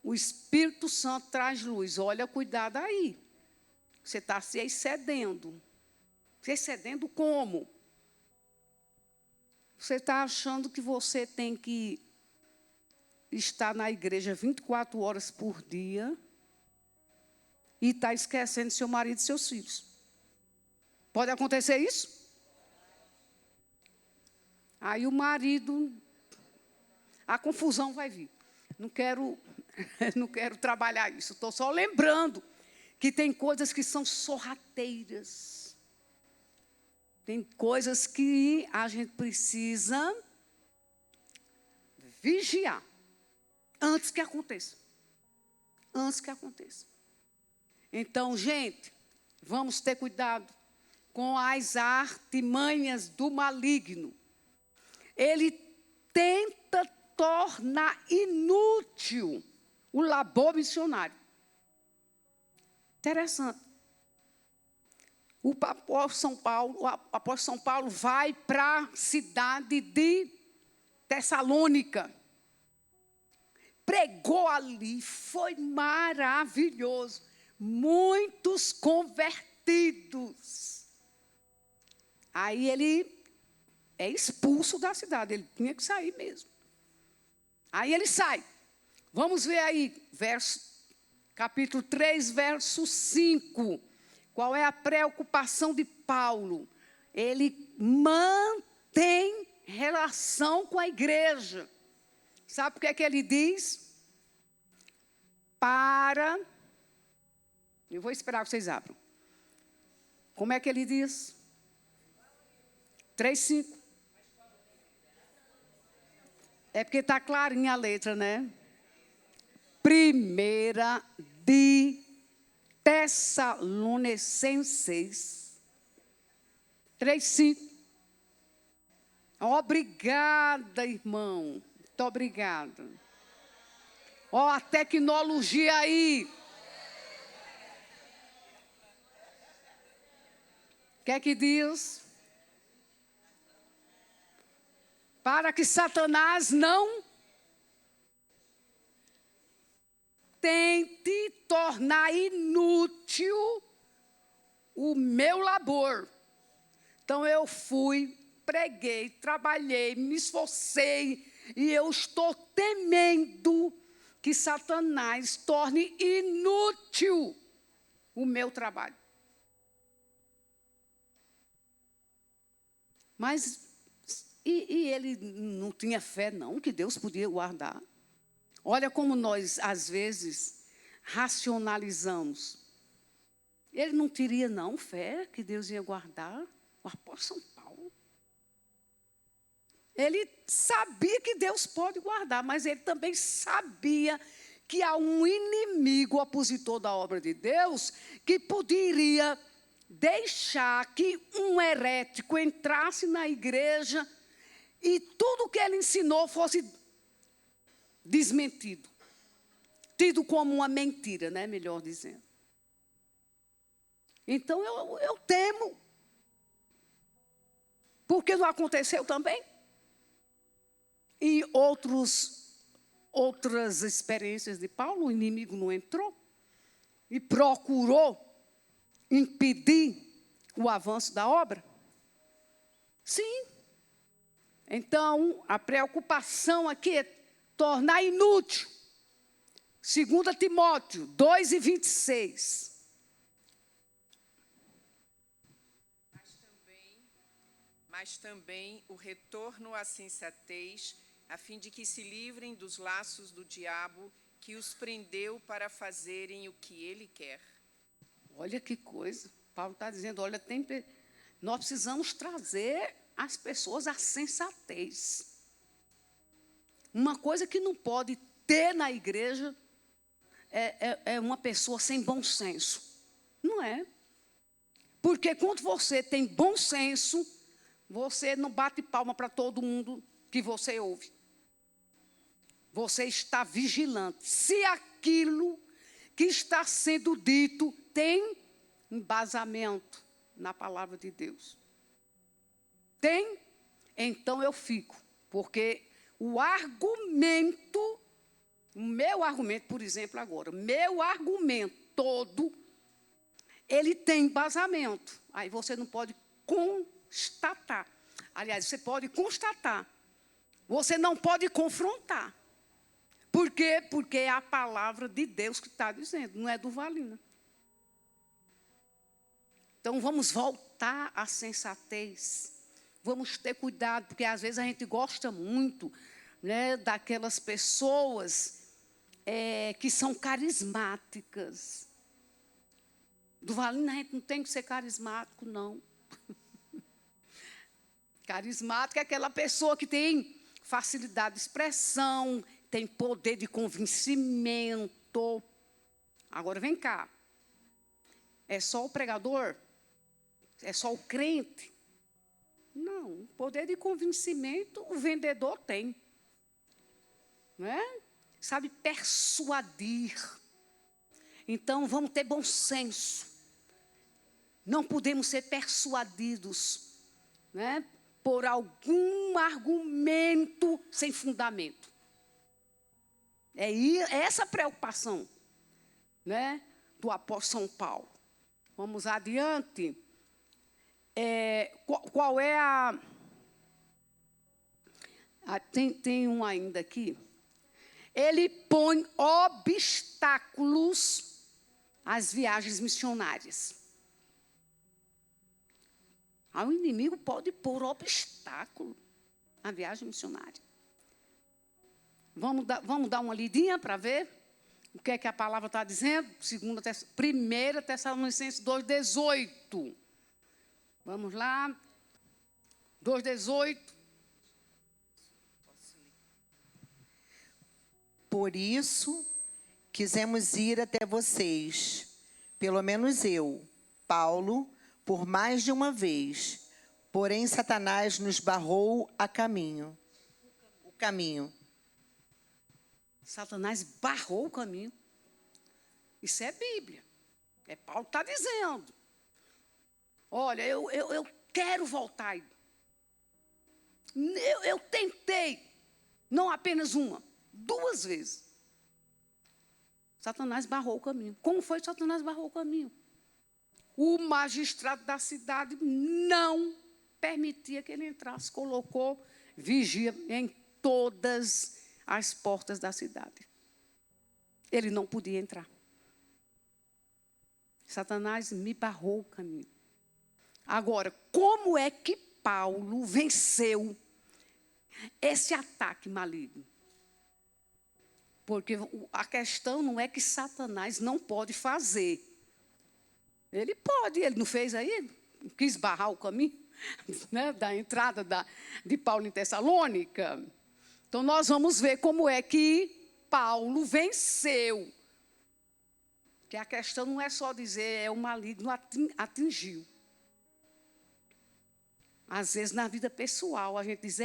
O Espírito Santo traz luz. Olha, cuidado aí. Você está se excedendo. Se excedendo como? Você está achando que você tem que estar na igreja 24 horas por dia e está esquecendo seu marido e seus filhos. Pode acontecer isso? Aí o marido, a confusão vai vir. Não quero trabalhar isso. Estou só lembrando que tem coisas que são sorrateiras. Tem coisas que a gente precisa vigiar antes que aconteça. Antes que aconteça. Então, gente, vamos ter cuidado com as artimanhas do maligno. Ele tenta tornar inútil o labor missionário. Interessante. O apóstolo São Paulo vai para a cidade de Tessalônica. Pregou ali, foi maravilhoso. Muitos convertidos. Aí ele é expulso da cidade, ele tinha que sair mesmo. Aí ele sai. Vamos ver aí, capítulo 3, verso 5. Qual é a preocupação de Paulo? Ele mantém relação com a igreja. Sabe o que é que ele diz? Eu vou esperar que vocês abram. Como é que ele diz? 3, 5. É porque está clarinha a letra, né? Primeira de Tessalonicenses 3, 5. Obrigada, irmão. Muito obrigada. Ó, a tecnologia aí. O que é que diz? Para que Satanás não tente tornar inútil o meu labor. Então eu fui, preguei, trabalhei, me esforcei, e eu estou temendo que Satanás torne inútil o meu trabalho. Mas, e ele não tinha fé, não, que Deus podia guardar. Olha como nós, às vezes, racionalizamos. Ele não teria, não, fé que Deus ia guardar o apóstolo São Paulo. Ele sabia que Deus pode guardar, mas ele também sabia que há um inimigo opositor da obra de Deus que poderia deixar que um herético entrasse na igreja e tudo que ele ensinou fosse desmentido, tido como uma mentira, né? Melhor dizendo. Então eu temo, porque não aconteceu também. E outras experiências de Paulo, o inimigo não entrou e procurou impedir o avanço da obra? Sim. Então, a preocupação aqui é tornar inútil. 2 Timóteo 2:26. Mas também o retorno à sensatez, a fim de que se livrem dos laços do diabo, que os prendeu para fazerem o que ele quer. Olha que coisa. Paulo está dizendo, olha, nós precisamos trazer as pessoas à sensatez. Uma coisa que não pode ter na igreja é uma pessoa sem bom senso. Não é. Porque quando você tem bom senso, você não bate palma para todo mundo que você ouve. Você está vigilante. Se aquilo que está sendo dito tem embasamento na palavra de Deus. Tem? Então eu fico. Porque o meu argumento, por exemplo, agora, meu argumento todo, ele tem embasamento. Aí você não pode constatar. Aliás, você pode constatar. Você não pode confrontar. Por quê? Porque é a palavra de Deus que está dizendo, não é do Valina. Então, vamos voltar à sensatez. Vamos ter cuidado, porque às vezes a gente gosta muito, né, daquelas pessoas que são carismáticas. Do Valina a gente não tem que ser carismático, não. Carismático é aquela pessoa que tem facilidade de expressão, tem poder de convencimento. Agora, vem cá. É só o pregador? É só o crente? Não. Poder de convencimento o vendedor tem. Não é? Sabe persuadir. Então, vamos ter bom senso. Não podemos ser persuadidos, né, por algum argumento sem fundamento. É essa a preocupação, né, do apóstolo São Paulo. Vamos adiante. Qual é tem um ainda aqui. Ele põe obstáculos às viagens missionárias. O inimigo pode pôr obstáculo à viagem missionária. Vamos dar uma lidinha para ver o que é que a palavra está dizendo? 1 Tessalonicenses 2:18. Vamos lá. 2:18. Por isso, quisemos ir até vocês, pelo menos eu, Paulo, por mais de uma vez. Porém, Satanás nos barrou o caminho. Satanás barrou o caminho. Isso é Bíblia. Paulo está dizendo. Olha, eu quero voltar. Eu tentei, não apenas uma, 2 vezes. Satanás barrou o caminho. Como foi que Satanás barrou o caminho? O magistrado da cidade não permitia que ele entrasse, colocou vigia em todas as portas da cidade. Ele não podia entrar. Satanás me barrou o caminho. Agora, como é que Paulo venceu esse ataque maligno? Porque a questão não é que Satanás não pode fazer. Ele pode, ele não fez aí, ele quis barrar o caminho, né, da entrada de Paulo em Tessalônica. Então, nós vamos ver como é que Paulo venceu. Que a questão não é só dizer, o maligno atingiu. Às vezes, na vida pessoal, a gente diz,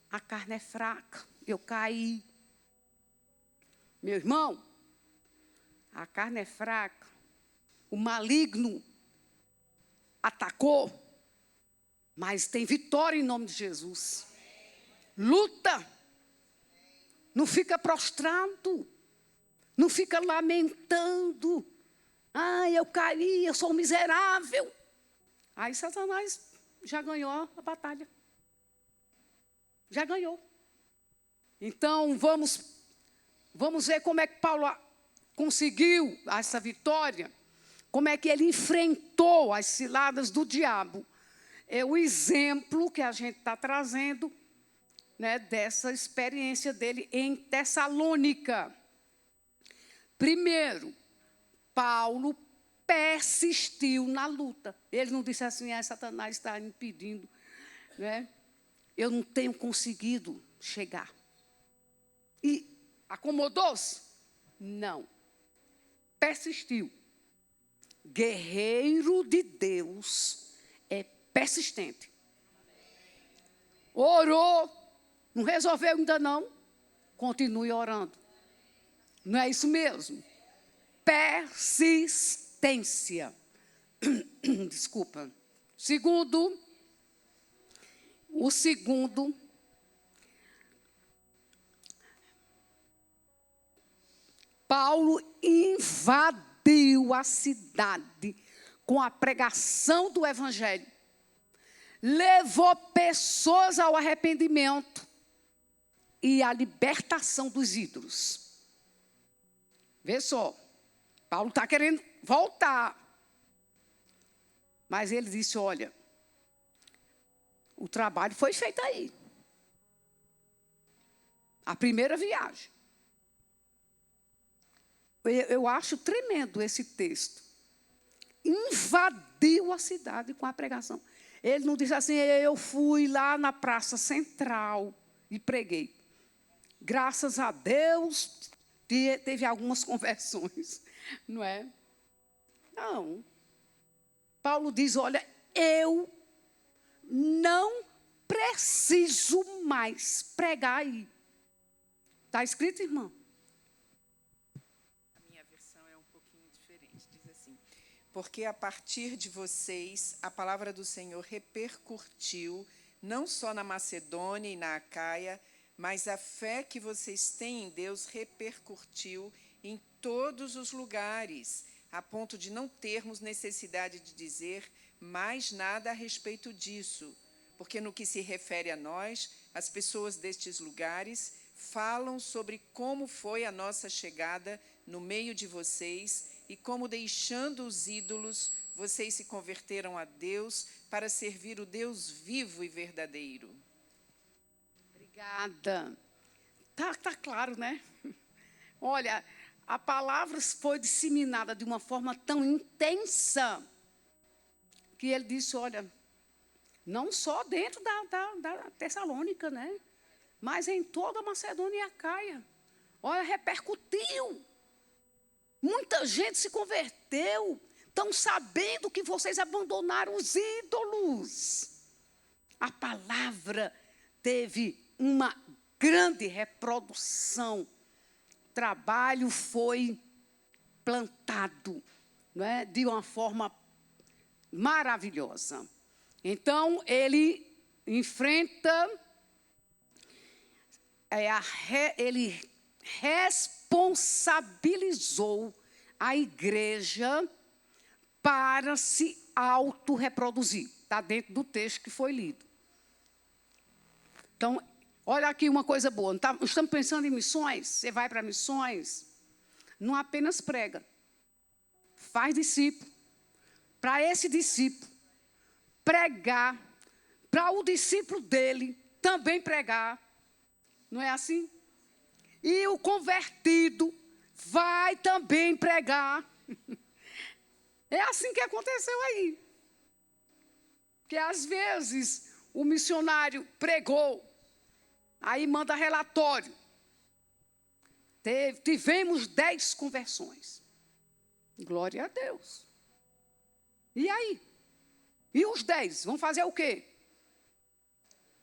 a carne é fraca, eu caí. Meu irmão, a carne é fraca, o maligno atacou, mas tem vitória em nome de Jesus. Luta, não fica prostrado, não fica lamentando. Eu caí, eu sou um miserável. Aí Satanás já ganhou a batalha. Já ganhou. Então, vamos ver como é que Paulo conseguiu essa vitória. Como é que ele enfrentou as ciladas do diabo. É o exemplo que a gente está trazendo, né, dessa experiência dele em Tessalônica. Primeiro, Paulo persistiu na luta. Ele não disse assim, Satanás está impedindo, né? Eu não tenho conseguido chegar. E acomodou-se? Não. Persistiu. Guerreiro de Deus é persistente. Orou, não resolveu ainda não? Continue orando. Não é isso mesmo? Persistência. Desculpa. O segundo, Paulo invadiu a cidade com a pregação do evangelho. Levou pessoas ao arrependimento e à libertação dos ídolos. Vê só, Paulo está querendo voltar. Mas ele disse, olha, o trabalho foi feito aí. A primeira viagem. Eu acho tremendo esse texto. Invadiu a cidade com a pregação. Ele não disse assim, eu fui lá na praça central e preguei. Graças a Deus, teve algumas conversões, não é? Não. Paulo diz, olha, eu não preciso mais pregar aí. Está escrito, irmão? A minha versão é um pouquinho diferente, diz assim: porque a partir de vocês, a palavra do Senhor repercutiu, não só na Macedônia e na Acaia, mas a fé que vocês têm em Deus repercutiu em todos os lugares, a ponto de não termos necessidade de dizer mais nada a respeito disso, porque no que se refere a nós, as pessoas destes lugares falam sobre como foi a nossa chegada no meio de vocês e como, deixando os ídolos, vocês se converteram a Deus para servir o Deus vivo e verdadeiro. Obrigada. Tá claro, né? Olha, a palavra foi disseminada de uma forma tão intensa que ele disse, olha, não só dentro da Tessalônica, né? Mas em toda a Macedônia e Acaia. Olha, repercutiu. Muita gente se converteu. Estão sabendo que vocês abandonaram os ídolos. A palavra teve uma grande reprodução. O trabalho foi plantado, não é? De uma forma maravilhosa. Então, ele enfrenta, ele responsabilizou a igreja para se autorreproduzir. Está dentro do texto que foi lido. Então, olha aqui uma coisa boa. Estamos pensando em missões. Você vai para missões, não apenas prega. Faz discípulo. Para esse discípulo pregar, para o discípulo dele também pregar. Não é assim? E o convertido vai também pregar. É assim que aconteceu aí. Porque às vezes o missionário pregou, aí manda relatório. Tivemos 10 conversões. Glória a Deus. E aí? E os 10? Vão fazer o quê?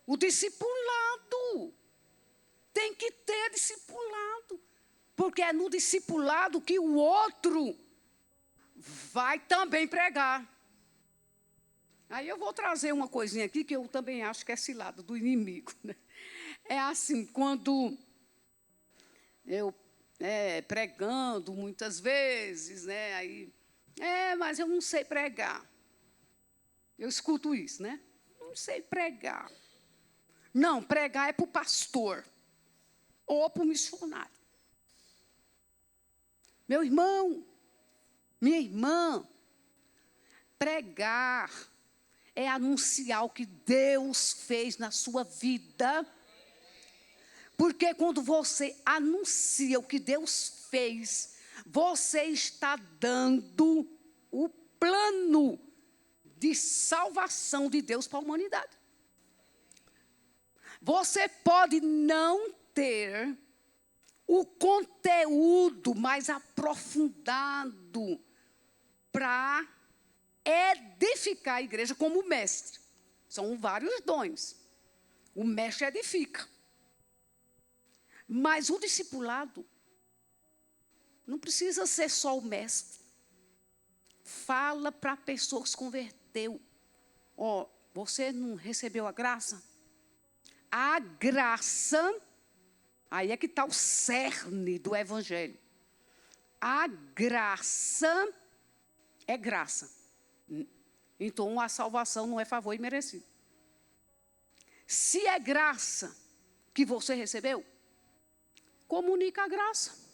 O discipulado. Tem que ter discipulado. Porque é no discipulado que o outro vai também pregar. Aí eu vou trazer uma coisinha aqui que eu também acho que é cilada do inimigo. Né? É assim, quando eu pregando muitas vezes, né? Aí, mas eu não sei pregar. Eu escuto isso, né? Não sei pregar. Não, pregar é para o pastor ou para o missionário. Meu irmão, minha irmã, pregar é anunciar o que Deus fez na sua vida. Porque quando você anuncia o que Deus fez, você está dando o plano de salvação de Deus para a humanidade. Você pode não ter o conteúdo mais aprofundado para edificar a igreja como mestre. São vários dons. O mestre edifica. Mas o discipulado não precisa ser só o mestre. Fala para a pessoa que se converteu. Você não recebeu a graça? A graça, aí é que está o cerne do evangelho. A graça é graça. Então, a salvação não é favor imerecido. Se é graça que você recebeu, comunica a graça.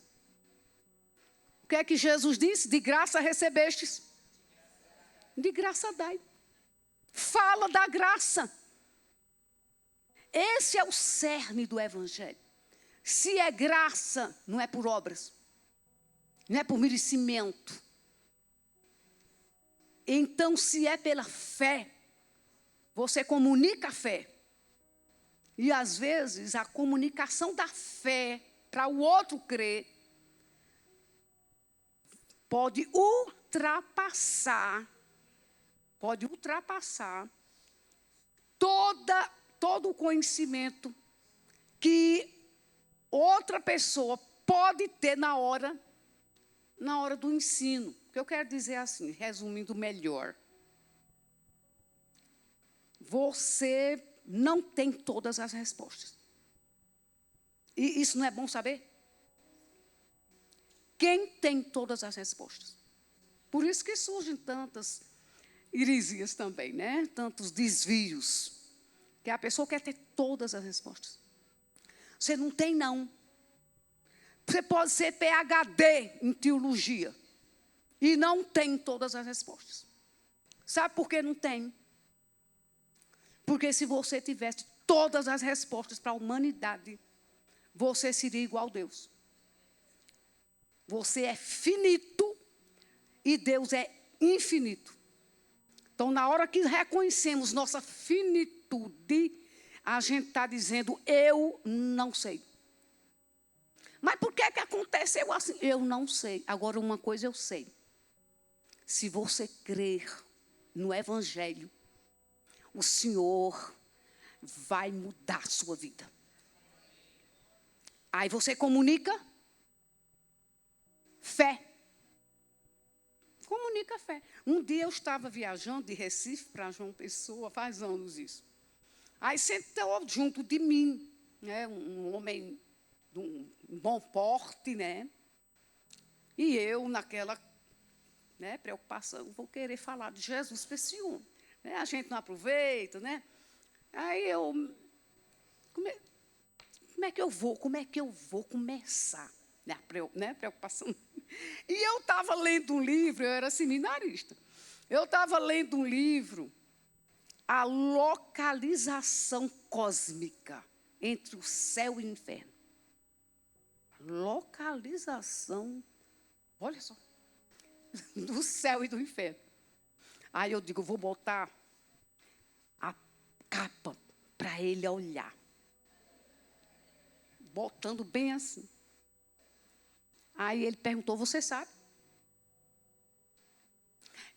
O que é que Jesus disse? De graça recebestes, de graça dai. Fala da graça. Esse é o cerne do evangelho. Se é graça, não é por obras, não é por merecimento. Então, se é pela fé, você comunica a fé. E, às vezes, a comunicação da fé para o outro crer pode ultrapassar todo o conhecimento que outra pessoa pode ter na hora do ensino. O que eu quero dizer assim, resumindo melhor. Você não tem todas as respostas. E isso não é bom saber? Quem tem todas as respostas? Por isso que surgem tantas heresias também, né? Tantos desvios. Que a pessoa quer ter todas as respostas. Você não tem, não. Você pode ser PhD em teologia e não tem todas as respostas. Sabe por que não tem? Porque se você tivesse todas as respostas para a humanidade, você seria igual a Deus. Você é finito e Deus é infinito. Então, na hora que reconhecemos nossa finitude, a gente está dizendo, eu não sei. Mas por que aconteceu assim? Eu não sei. Agora, uma coisa eu sei. Se você crer no Evangelho, o Senhor vai mudar a sua vida. Aí você comunica fé. Comunica tomei café. Um dia eu estava viajando de Recife para João Pessoa, faz anos isso. Aí sentou junto de mim, né, um homem de um bom porte, né? E eu, naquela, né, preocupação, vou querer falar de Jesus para esse homem. Né? A gente não aproveita, né? Aí eu, como é que eu vou começar? Né, preocupação. E eu estava lendo um livro, eu era seminarista. Eu estava lendo um livro, A Localização Cósmica entre o Céu e o Inferno. Localização, olha só, do céu e do inferno. Aí eu digo, vou botar a capa para ele olhar. Botando bem assim. Aí ele perguntou, você sabe?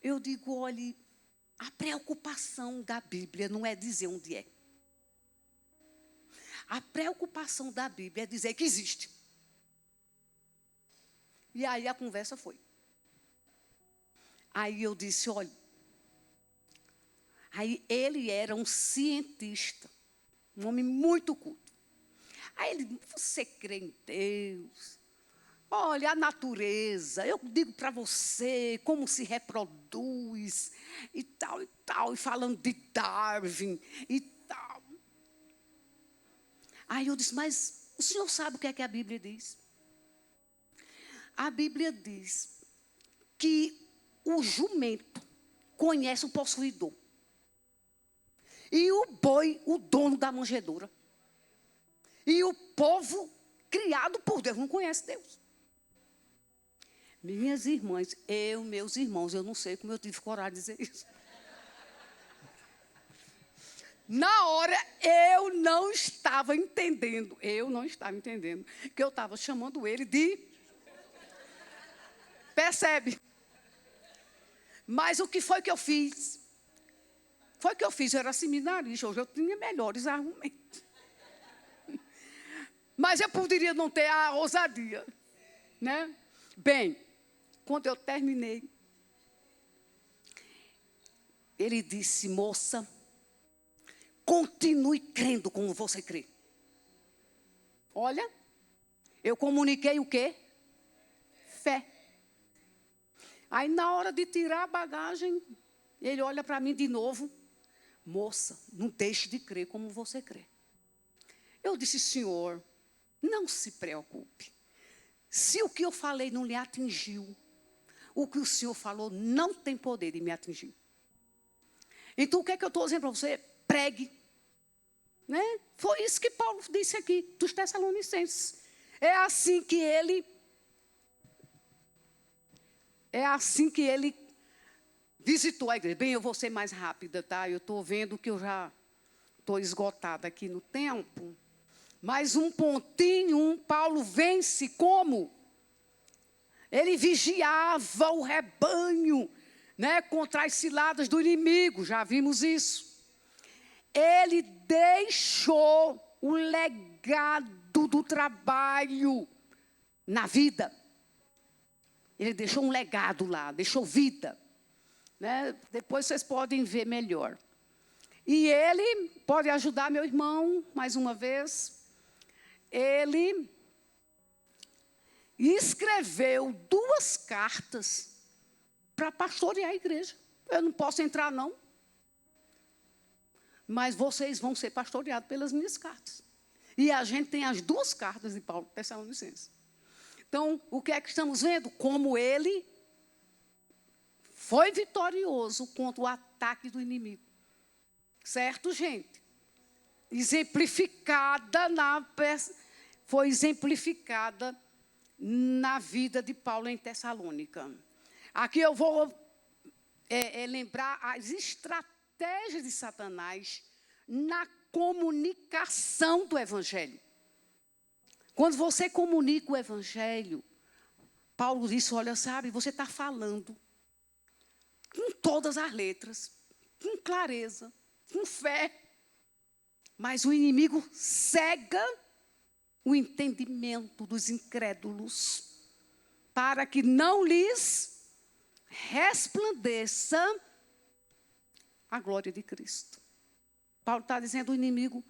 Eu digo, olhe, a preocupação da Bíblia não é dizer onde é. A preocupação da Bíblia é dizer que existe. E aí a conversa foi. Aí eu disse, olha, aí ele era um cientista, um homem muito culto. Aí ele disse, você crê em Deus? Olha, a natureza, eu digo para você como se reproduz, e tal, e falando de Darwin, e tal. Aí eu disse, mas o senhor sabe o que é que a Bíblia diz? A Bíblia diz que o jumento conhece o possuidor. E o boi, o dono da manjedoura. E o povo criado por Deus não conhece Deus. Minhas irmãs, meus irmãos, eu não sei como eu tive coragem de dizer isso. Na hora, eu não estava entendendo, que eu estava chamando ele de... Percebe? Mas o que foi que eu fiz? Eu era seminarista, hoje eu tinha melhores argumentos. Mas eu poderia não ter a ousadia, né? Bem, quando eu terminei, ele disse, moça, continue crendo como você crê. Olha, eu comuniquei o quê? Fé. Aí, na hora de tirar a bagagem, ele olha para mim de novo. Moça, não deixe de crer como você crê. Eu disse, senhor, não se preocupe. Se o que eu falei não lhe atingiu, o que o senhor falou não tem poder de me atingir. Então, o que é que eu estou dizendo para você? Pregue. Né? Foi isso que Paulo disse aqui, dos Tessalonicenses. É assim que ele visitou a igreja. Bem, eu vou ser mais rápida, tá? Eu estou vendo que eu já estou esgotada aqui no tempo. Mais um pontinho, Paulo vence como? Ele vigiava o rebanho, né, contra as ciladas do inimigo, já vimos isso. Ele deixou o legado do trabalho na vida. Ele deixou um legado lá, deixou vida. Né? Depois vocês podem ver melhor. E ele pode ajudar meu irmão, mais uma vez. Ele escreveu 2 cartas para pastorear a igreja. Eu não posso entrar, não. Mas vocês vão ser pastoreados pelas minhas cartas. E a gente tem as 2 cartas de Paulo Tessalonicenses. Então, o que é que estamos vendo? Como ele foi vitorioso contra o ataque do inimigo. Certo, gente? Foi exemplificada na vida de Paulo em Tessalônica. Aqui eu vou lembrar as estratégias de Satanás na comunicação do Evangelho. Quando você comunica o Evangelho, Paulo disse, olha, sabe, você está falando com todas as letras, com clareza, com fé, mas o inimigo cega o entendimento dos incrédulos para que não lhes resplandeça a glória de Cristo. Paulo está dizendo: o inimigo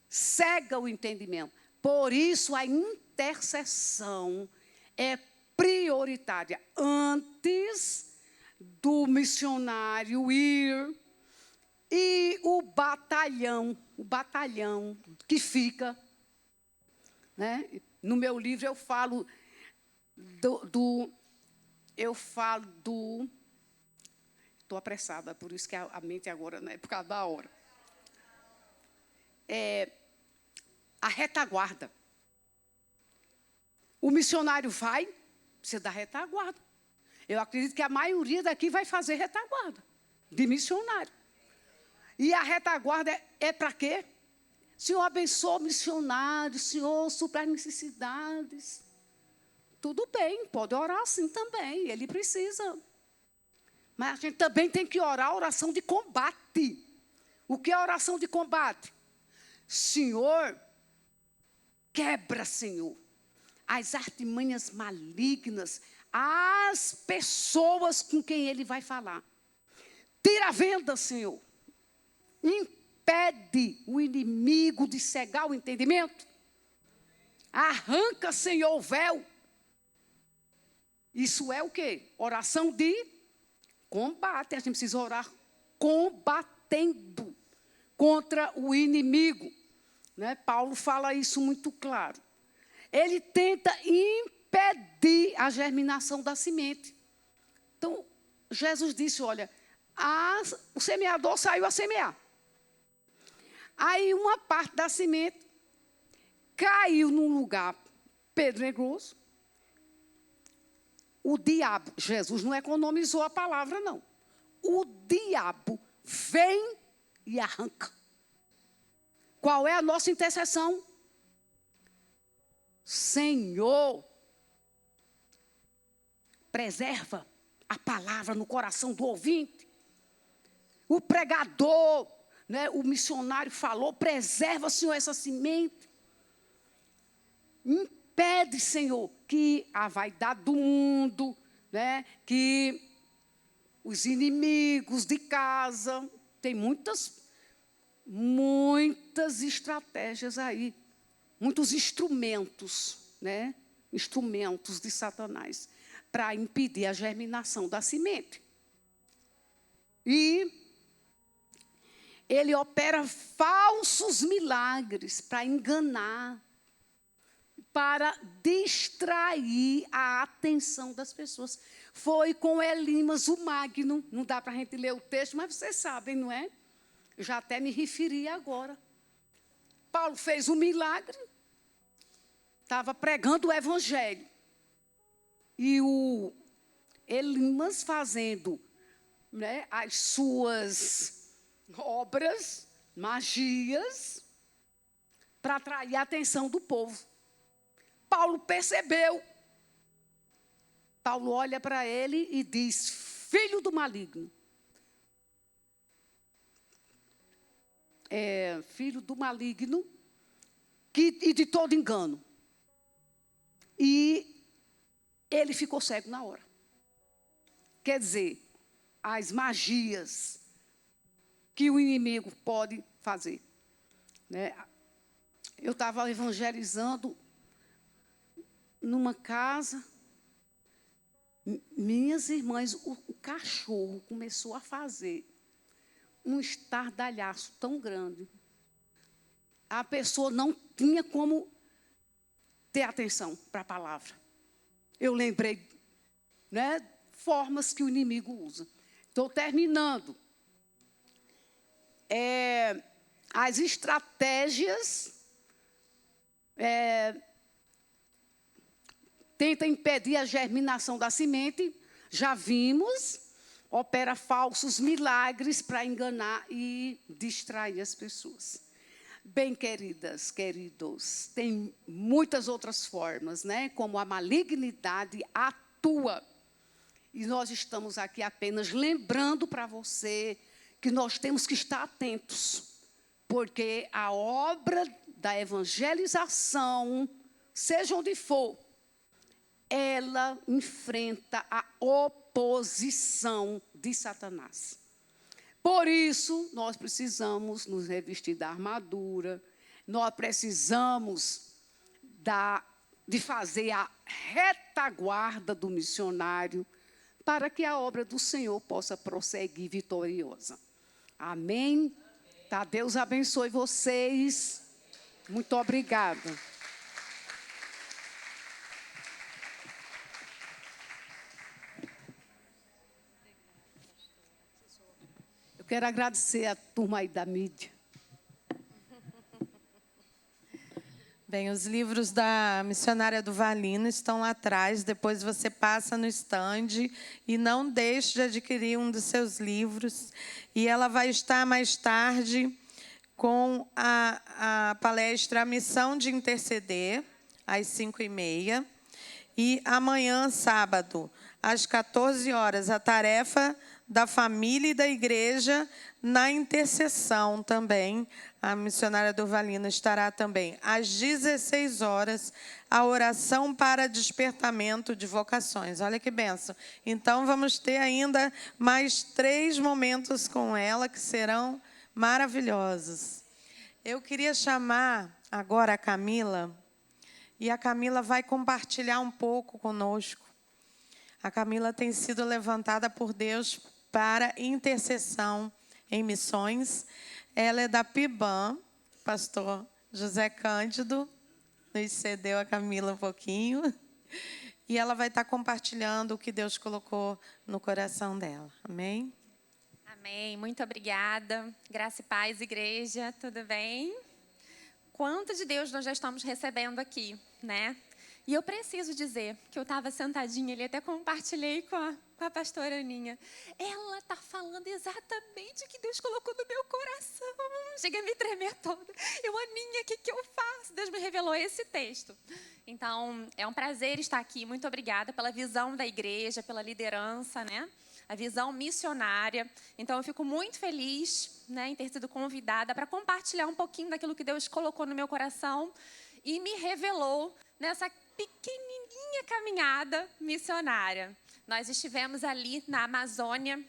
cega o entendimento. Por isso, a intercessão é prioritária. Antes do missionário ir, e o batalhão que fica, né? No meu livro eu falo estou apressada, por isso que a mente agora, né, por causa da hora. A retaguarda. O missionário vai, precisa da retaguarda. Eu acredito que a maioria daqui vai fazer retaguarda de missionário. E a retaguarda é para quê? Senhor, abençoa o missionário, Senhor, supra as necessidades. Tudo bem, pode orar assim também, ele precisa. Mas a gente também tem que orar a oração de combate. O que é a oração de combate? Senhor, quebra, Senhor, as artimanhas malignas, as pessoas com quem ele vai falar. Tira a venda, Senhor. Impede o inimigo de cegar o entendimento. Arranca, Senhor, o véu. Isso é o quê? Oração de combate. A gente precisa orar combatendo contra o inimigo. Né? Paulo fala isso muito claro. Ele tenta impedir a germinação da semente. Então, Jesus disse, olha, o semeador saiu a semear. Aí uma parte da semente caiu num lugar pedregoso. O diabo, Jesus não economizou a palavra, não. O diabo vem e arranca. Qual é a nossa intercessão? Senhor, preserva a palavra no coração do ouvinte. O pregador, né, o missionário falou, preserva, Senhor, essa semente. Impede, Senhor, que a vaidade do mundo, né, que os inimigos de casa, tem muitas estratégias aí, muitos instrumentos, né, instrumentos de Satanás, para impedir a germinação da semente. E ele opera falsos milagres para enganar, para distrair a atenção das pessoas. Foi com Elimas o Magno, não dá para a gente ler o texto, mas vocês sabem, não é? Eu já até me referi agora. Paulo fez um milagre, estava pregando o evangelho. E o Elimas fazendo, né, as suas obras, magias, para atrair a atenção do povo. Paulo percebeu. Paulo olha para ele e diz, filho do maligno. Filho do maligno e de todo engano. E ele ficou cego na hora. Quer dizer, as magias que o inimigo pode fazer. Né? Eu estava evangelizando numa casa, minhas irmãs, o cachorro começou a fazer um estardalhaço tão grande. A pessoa não tinha como ter atenção para a palavra. Eu lembrei, né, formas que o inimigo usa. Estou terminando. As estratégias tenta impedir a germinação da semente, já vimos, opera falsos milagres para enganar e distrair as pessoas. Bem, queridas, queridos, tem muitas outras formas, né? Como a malignidade atua. E nós estamos aqui apenas lembrando para você que nós temos que estar atentos, porque a obra da evangelização, seja onde for, ela enfrenta a oposição de Satanás. Por isso, nós precisamos nos revestir da armadura, nós precisamos de fazer a retaguarda do missionário, para que a obra do Senhor possa prosseguir vitoriosa. Amém? Tá, Deus abençoe vocês. Muito obrigada. Eu quero agradecer a turma aí da mídia. Bem, os livros da missionária do Valino estão lá atrás. Depois você passa no estande e não deixe de adquirir um dos seus livros. E ela vai estar mais tarde com a palestra A Missão de Interceder, às 5h30. E amanhã, sábado, às 14 horas, a tarefa da família e da igreja na intercessão também. A missionária do Valino estará também. Às 16 horas, a oração para despertamento de vocações. Olha que bênção. Então, vamos ter ainda mais 3 momentos com ela que serão maravilhosos. Eu queria chamar agora a Camila, e a Camila vai compartilhar um pouco conosco. A Camila tem sido levantada por Deus para intercessão em missões. Ela é da PIBAM, pastor José Cândido nos cedeu a Camila um pouquinho. E ela vai estar compartilhando o que Deus colocou no coração dela. Amém? Amém. Muito obrigada. Graça e paz, igreja. Tudo bem? Quanto de Deus nós já estamos recebendo aqui, né? E eu preciso dizer que eu estava sentadinha ali, até compartilhei com a pastora Aninha. Ela está falando exatamente o que Deus colocou no meu coração. Chega a me tremer toda. Aninha, o que eu faço? Deus me revelou esse texto. Então, é um prazer estar aqui. Muito obrigada pela visão da igreja, pela liderança, né? A visão missionária. Então, eu fico muito feliz, né, em ter sido convidada para compartilhar um pouquinho daquilo que Deus colocou no meu coração e me revelou nessa pequenininha caminhada missionária. Nós estivemos ali na Amazônia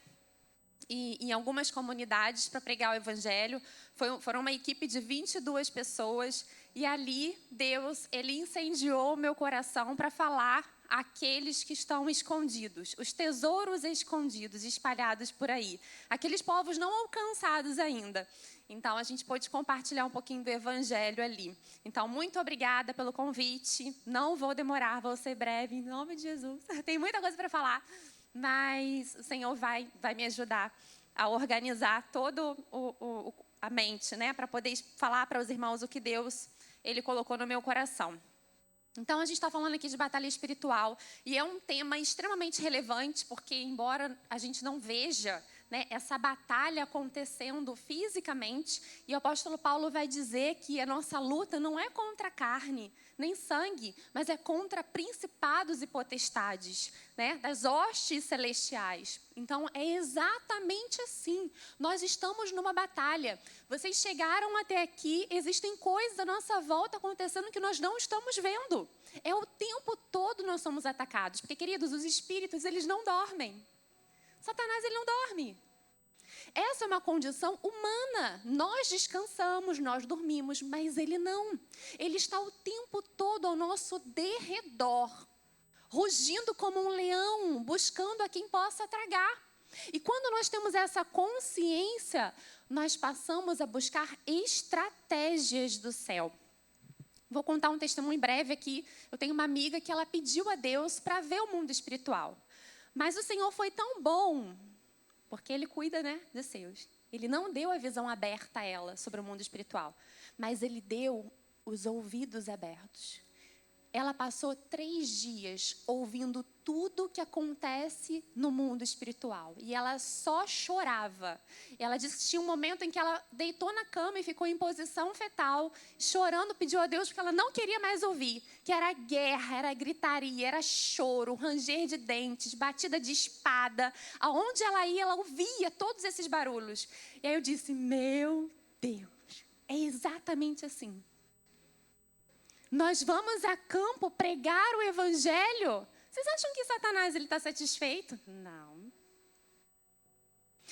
e em algumas comunidades para pregar o evangelho. Foram uma equipe de 22 pessoas e ali Deus, ele incendiou o meu coração para falar àqueles que estão escondidos, os tesouros escondidos, espalhados por aí, aqueles povos não alcançados ainda. Então, a gente pôde compartilhar um pouquinho do evangelho ali. Então, muito obrigada pelo convite. Não vou demorar, vou ser breve, em nome de Jesus. Tem muita coisa para falar, mas o Senhor vai me ajudar a organizar todo a mente, né? Para poder falar para os irmãos o que Deus, ele colocou no meu coração. Então, a gente está falando aqui de batalha espiritual. E é um tema extremamente relevante, porque embora a gente não veja, né, essa batalha acontecendo fisicamente, e o apóstolo Paulo vai dizer que a nossa luta não é contra a carne, nem sangue, mas é contra principados e potestades, né, das hostes celestiais. Então, é exatamente assim. Nós estamos numa batalha. Vocês chegaram até aqui, existem coisas à nossa volta acontecendo que nós não estamos vendo. É o tempo todo nós somos atacados. Porque, queridos, os espíritos, eles não dormem. Satanás, ele não dorme. Essa é uma condição humana. Nós descansamos, nós dormimos, mas ele não. Ele está o tempo todo ao nosso derredor, rugindo como um leão, buscando a quem possa tragar. E quando nós temos essa consciência, nós passamos a buscar estratégias do céu. Vou contar um testemunho breve aqui. Eu tenho uma amiga que ela pediu a Deus para ver o mundo espiritual. Mas o Senhor foi tão bom, porque Ele cuida, né, dos seus. Ele não deu a visão aberta a ela sobre o mundo espiritual, mas Ele deu os ouvidos abertos. Ela passou 3 dias ouvindo tudo que acontece no mundo espiritual. E ela só chorava. Ela disse que tinha um momento em que ela deitou na cama e ficou em posição fetal, chorando, pediu a Deus porque ela não queria mais ouvir. Que era guerra, era gritaria, era choro, ranger de dentes, batida de espada. Aonde ela ia, ela ouvia todos esses barulhos. E aí eu disse, meu Deus, é exatamente assim. Nós vamos a campo pregar o evangelho. Vocês acham que Satanás está satisfeito? Não.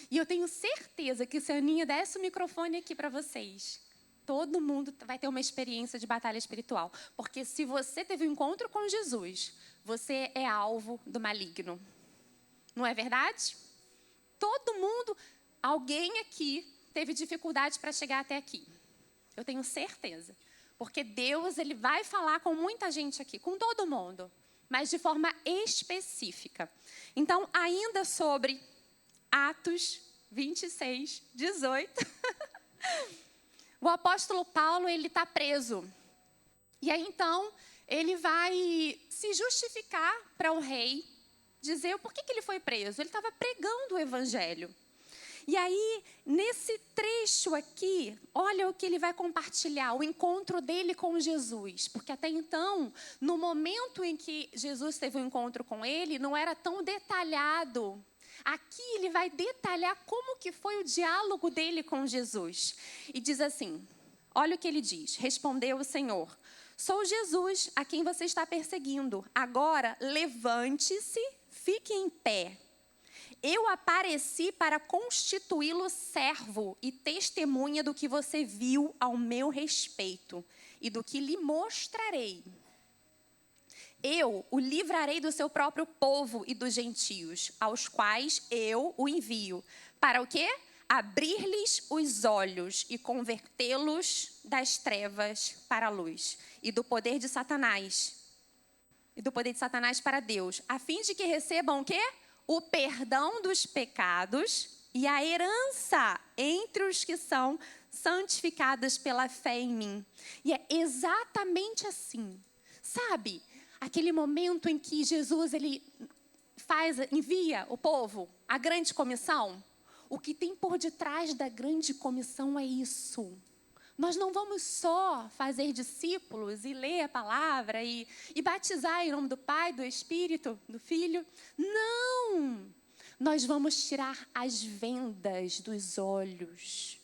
E eu tenho certeza que se a Aninha desse o microfone aqui para vocês, todo mundo vai ter uma experiência de batalha espiritual. Porque se você teve um encontro com Jesus, você é alvo do maligno. Não é verdade? Todo mundo, alguém aqui teve dificuldade para chegar até aqui. Eu tenho certeza. Porque Deus, ele vai falar com muita gente aqui, com todo mundo, mas de forma específica. Então, ainda sobre Atos 26, 18, o apóstolo Paulo, ele está preso. E aí, então, ele vai se justificar para o rei, dizer o porquê que ele foi preso. Ele estava pregando o evangelho. E aí, nesse trecho aqui, olha o que ele vai compartilhar, o encontro dele com Jesus. Porque até então, no momento em que Jesus teve um encontro com ele, não era tão detalhado. Aqui ele vai detalhar como que foi o diálogo dele com Jesus. E diz assim, olha o que ele diz. Respondeu o Senhor, sou Jesus a quem você está perseguindo. Agora, levante-se, fique em pé. Eu apareci para constituí-lo servo e testemunha do que você viu ao meu respeito e do que lhe mostrarei. Eu o livrarei do seu próprio povo e dos gentios, aos quais eu o envio. Para o quê? Abrir-lhes os olhos e convertê-los das trevas para a luz e do poder de Satanás. E do poder de Satanás para Deus, a fim de que recebam o quê? O perdão dos pecados e a herança entre os que são santificados pela fé em mim. E é exatamente assim. Sabe, aquele momento em que Jesus ele envia o povo, a grande comissão. O que tem por detrás da grande comissão é isso. Nós não vamos só fazer discípulos e ler a palavra e batizar em nome do Pai, do Espírito, do Filho. Não! Nós vamos tirar as vendas dos olhos.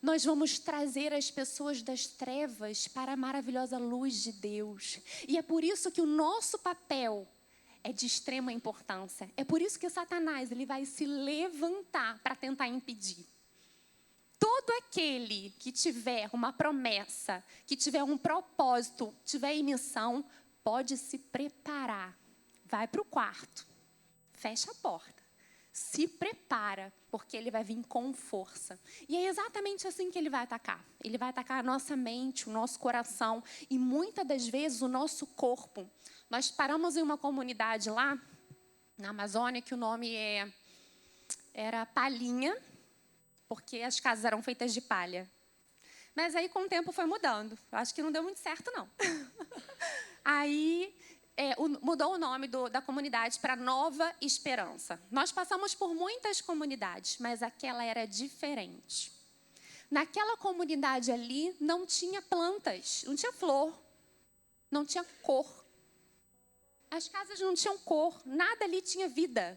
Nós vamos trazer as pessoas das trevas para a maravilhosa luz de Deus. E é por isso que o nosso papel é de extrema importância. É por isso que Satanás ele vai se levantar para tentar impedir. Todo aquele que tiver uma promessa, que tiver um propósito, tiver em missão, pode se preparar. Vai para o quarto, fecha a porta, se prepara, porque ele vai vir com força. E é exatamente assim que ele vai atacar. Ele vai atacar a nossa mente, o nosso coração e muitas das vezes o nosso corpo. Nós paramos em uma comunidade lá, na Amazônia, que o nome era Palhinha, porque as casas eram feitas de palha. Mas aí, com o tempo, foi mudando. Eu acho que não deu muito certo, não. Aí, mudou o nome da comunidade para Nova Esperança. Nós passamos por muitas comunidades, mas aquela era diferente. Naquela comunidade ali, não tinha plantas, não tinha flor, não tinha cor. As casas não tinham cor, nada ali tinha vida.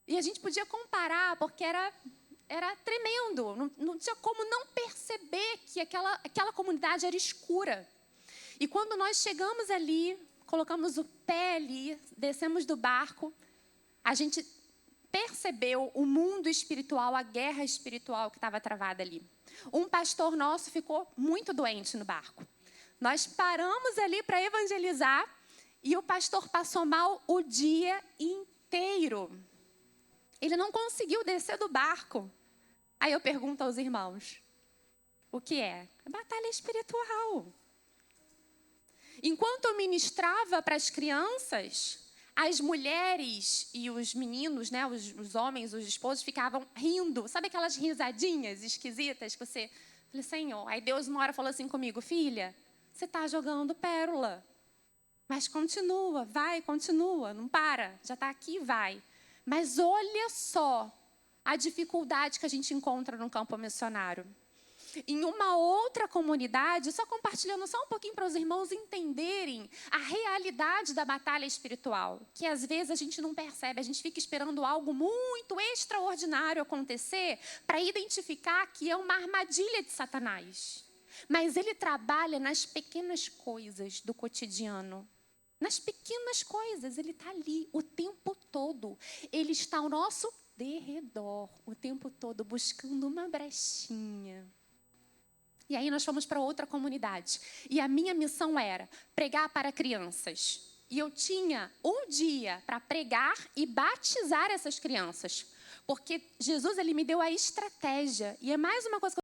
E a gente podia comparar, porque era tremendo, não tinha como não perceber que aquela comunidade era escura. E quando nós chegamos ali, colocamos o pé ali, descemos do barco, a gente percebeu o mundo espiritual, a guerra espiritual que estava travada ali. Um pastor nosso ficou muito doente no barco. Nós paramos ali para evangelizar e o pastor passou mal o dia inteiro. Ele não conseguiu descer do barco. Aí eu pergunto aos irmãos, o que é? É batalha espiritual. Enquanto eu ministrava para as crianças, as mulheres e os meninos, né, os homens, os esposos, ficavam rindo. Sabe aquelas risadinhas esquisitas que você... Eu falei, Senhor. Aí Deus uma hora falou assim comigo, filha, você está jogando pérola. Mas continua, vai, continua, não para. Já está aqui, vai. Mas olha só a dificuldade que a gente encontra no campo missionário. Em uma outra comunidade, só compartilhando só um pouquinho para os irmãos entenderem a realidade da batalha espiritual, que às vezes a gente não percebe, a gente fica esperando algo muito extraordinário acontecer para identificar que é uma armadilha de Satanás. Mas Ele trabalha nas pequenas coisas do cotidiano. Nas pequenas coisas, Ele está ali o tempo todo. Ele está ao nosso derredor, o tempo todo, buscando uma brechinha. E aí nós fomos para outra comunidade. E a minha missão era pregar para crianças. E eu tinha um dia para pregar e batizar essas crianças. Porque Jesus, Ele me deu a estratégia. E é mais uma coisa que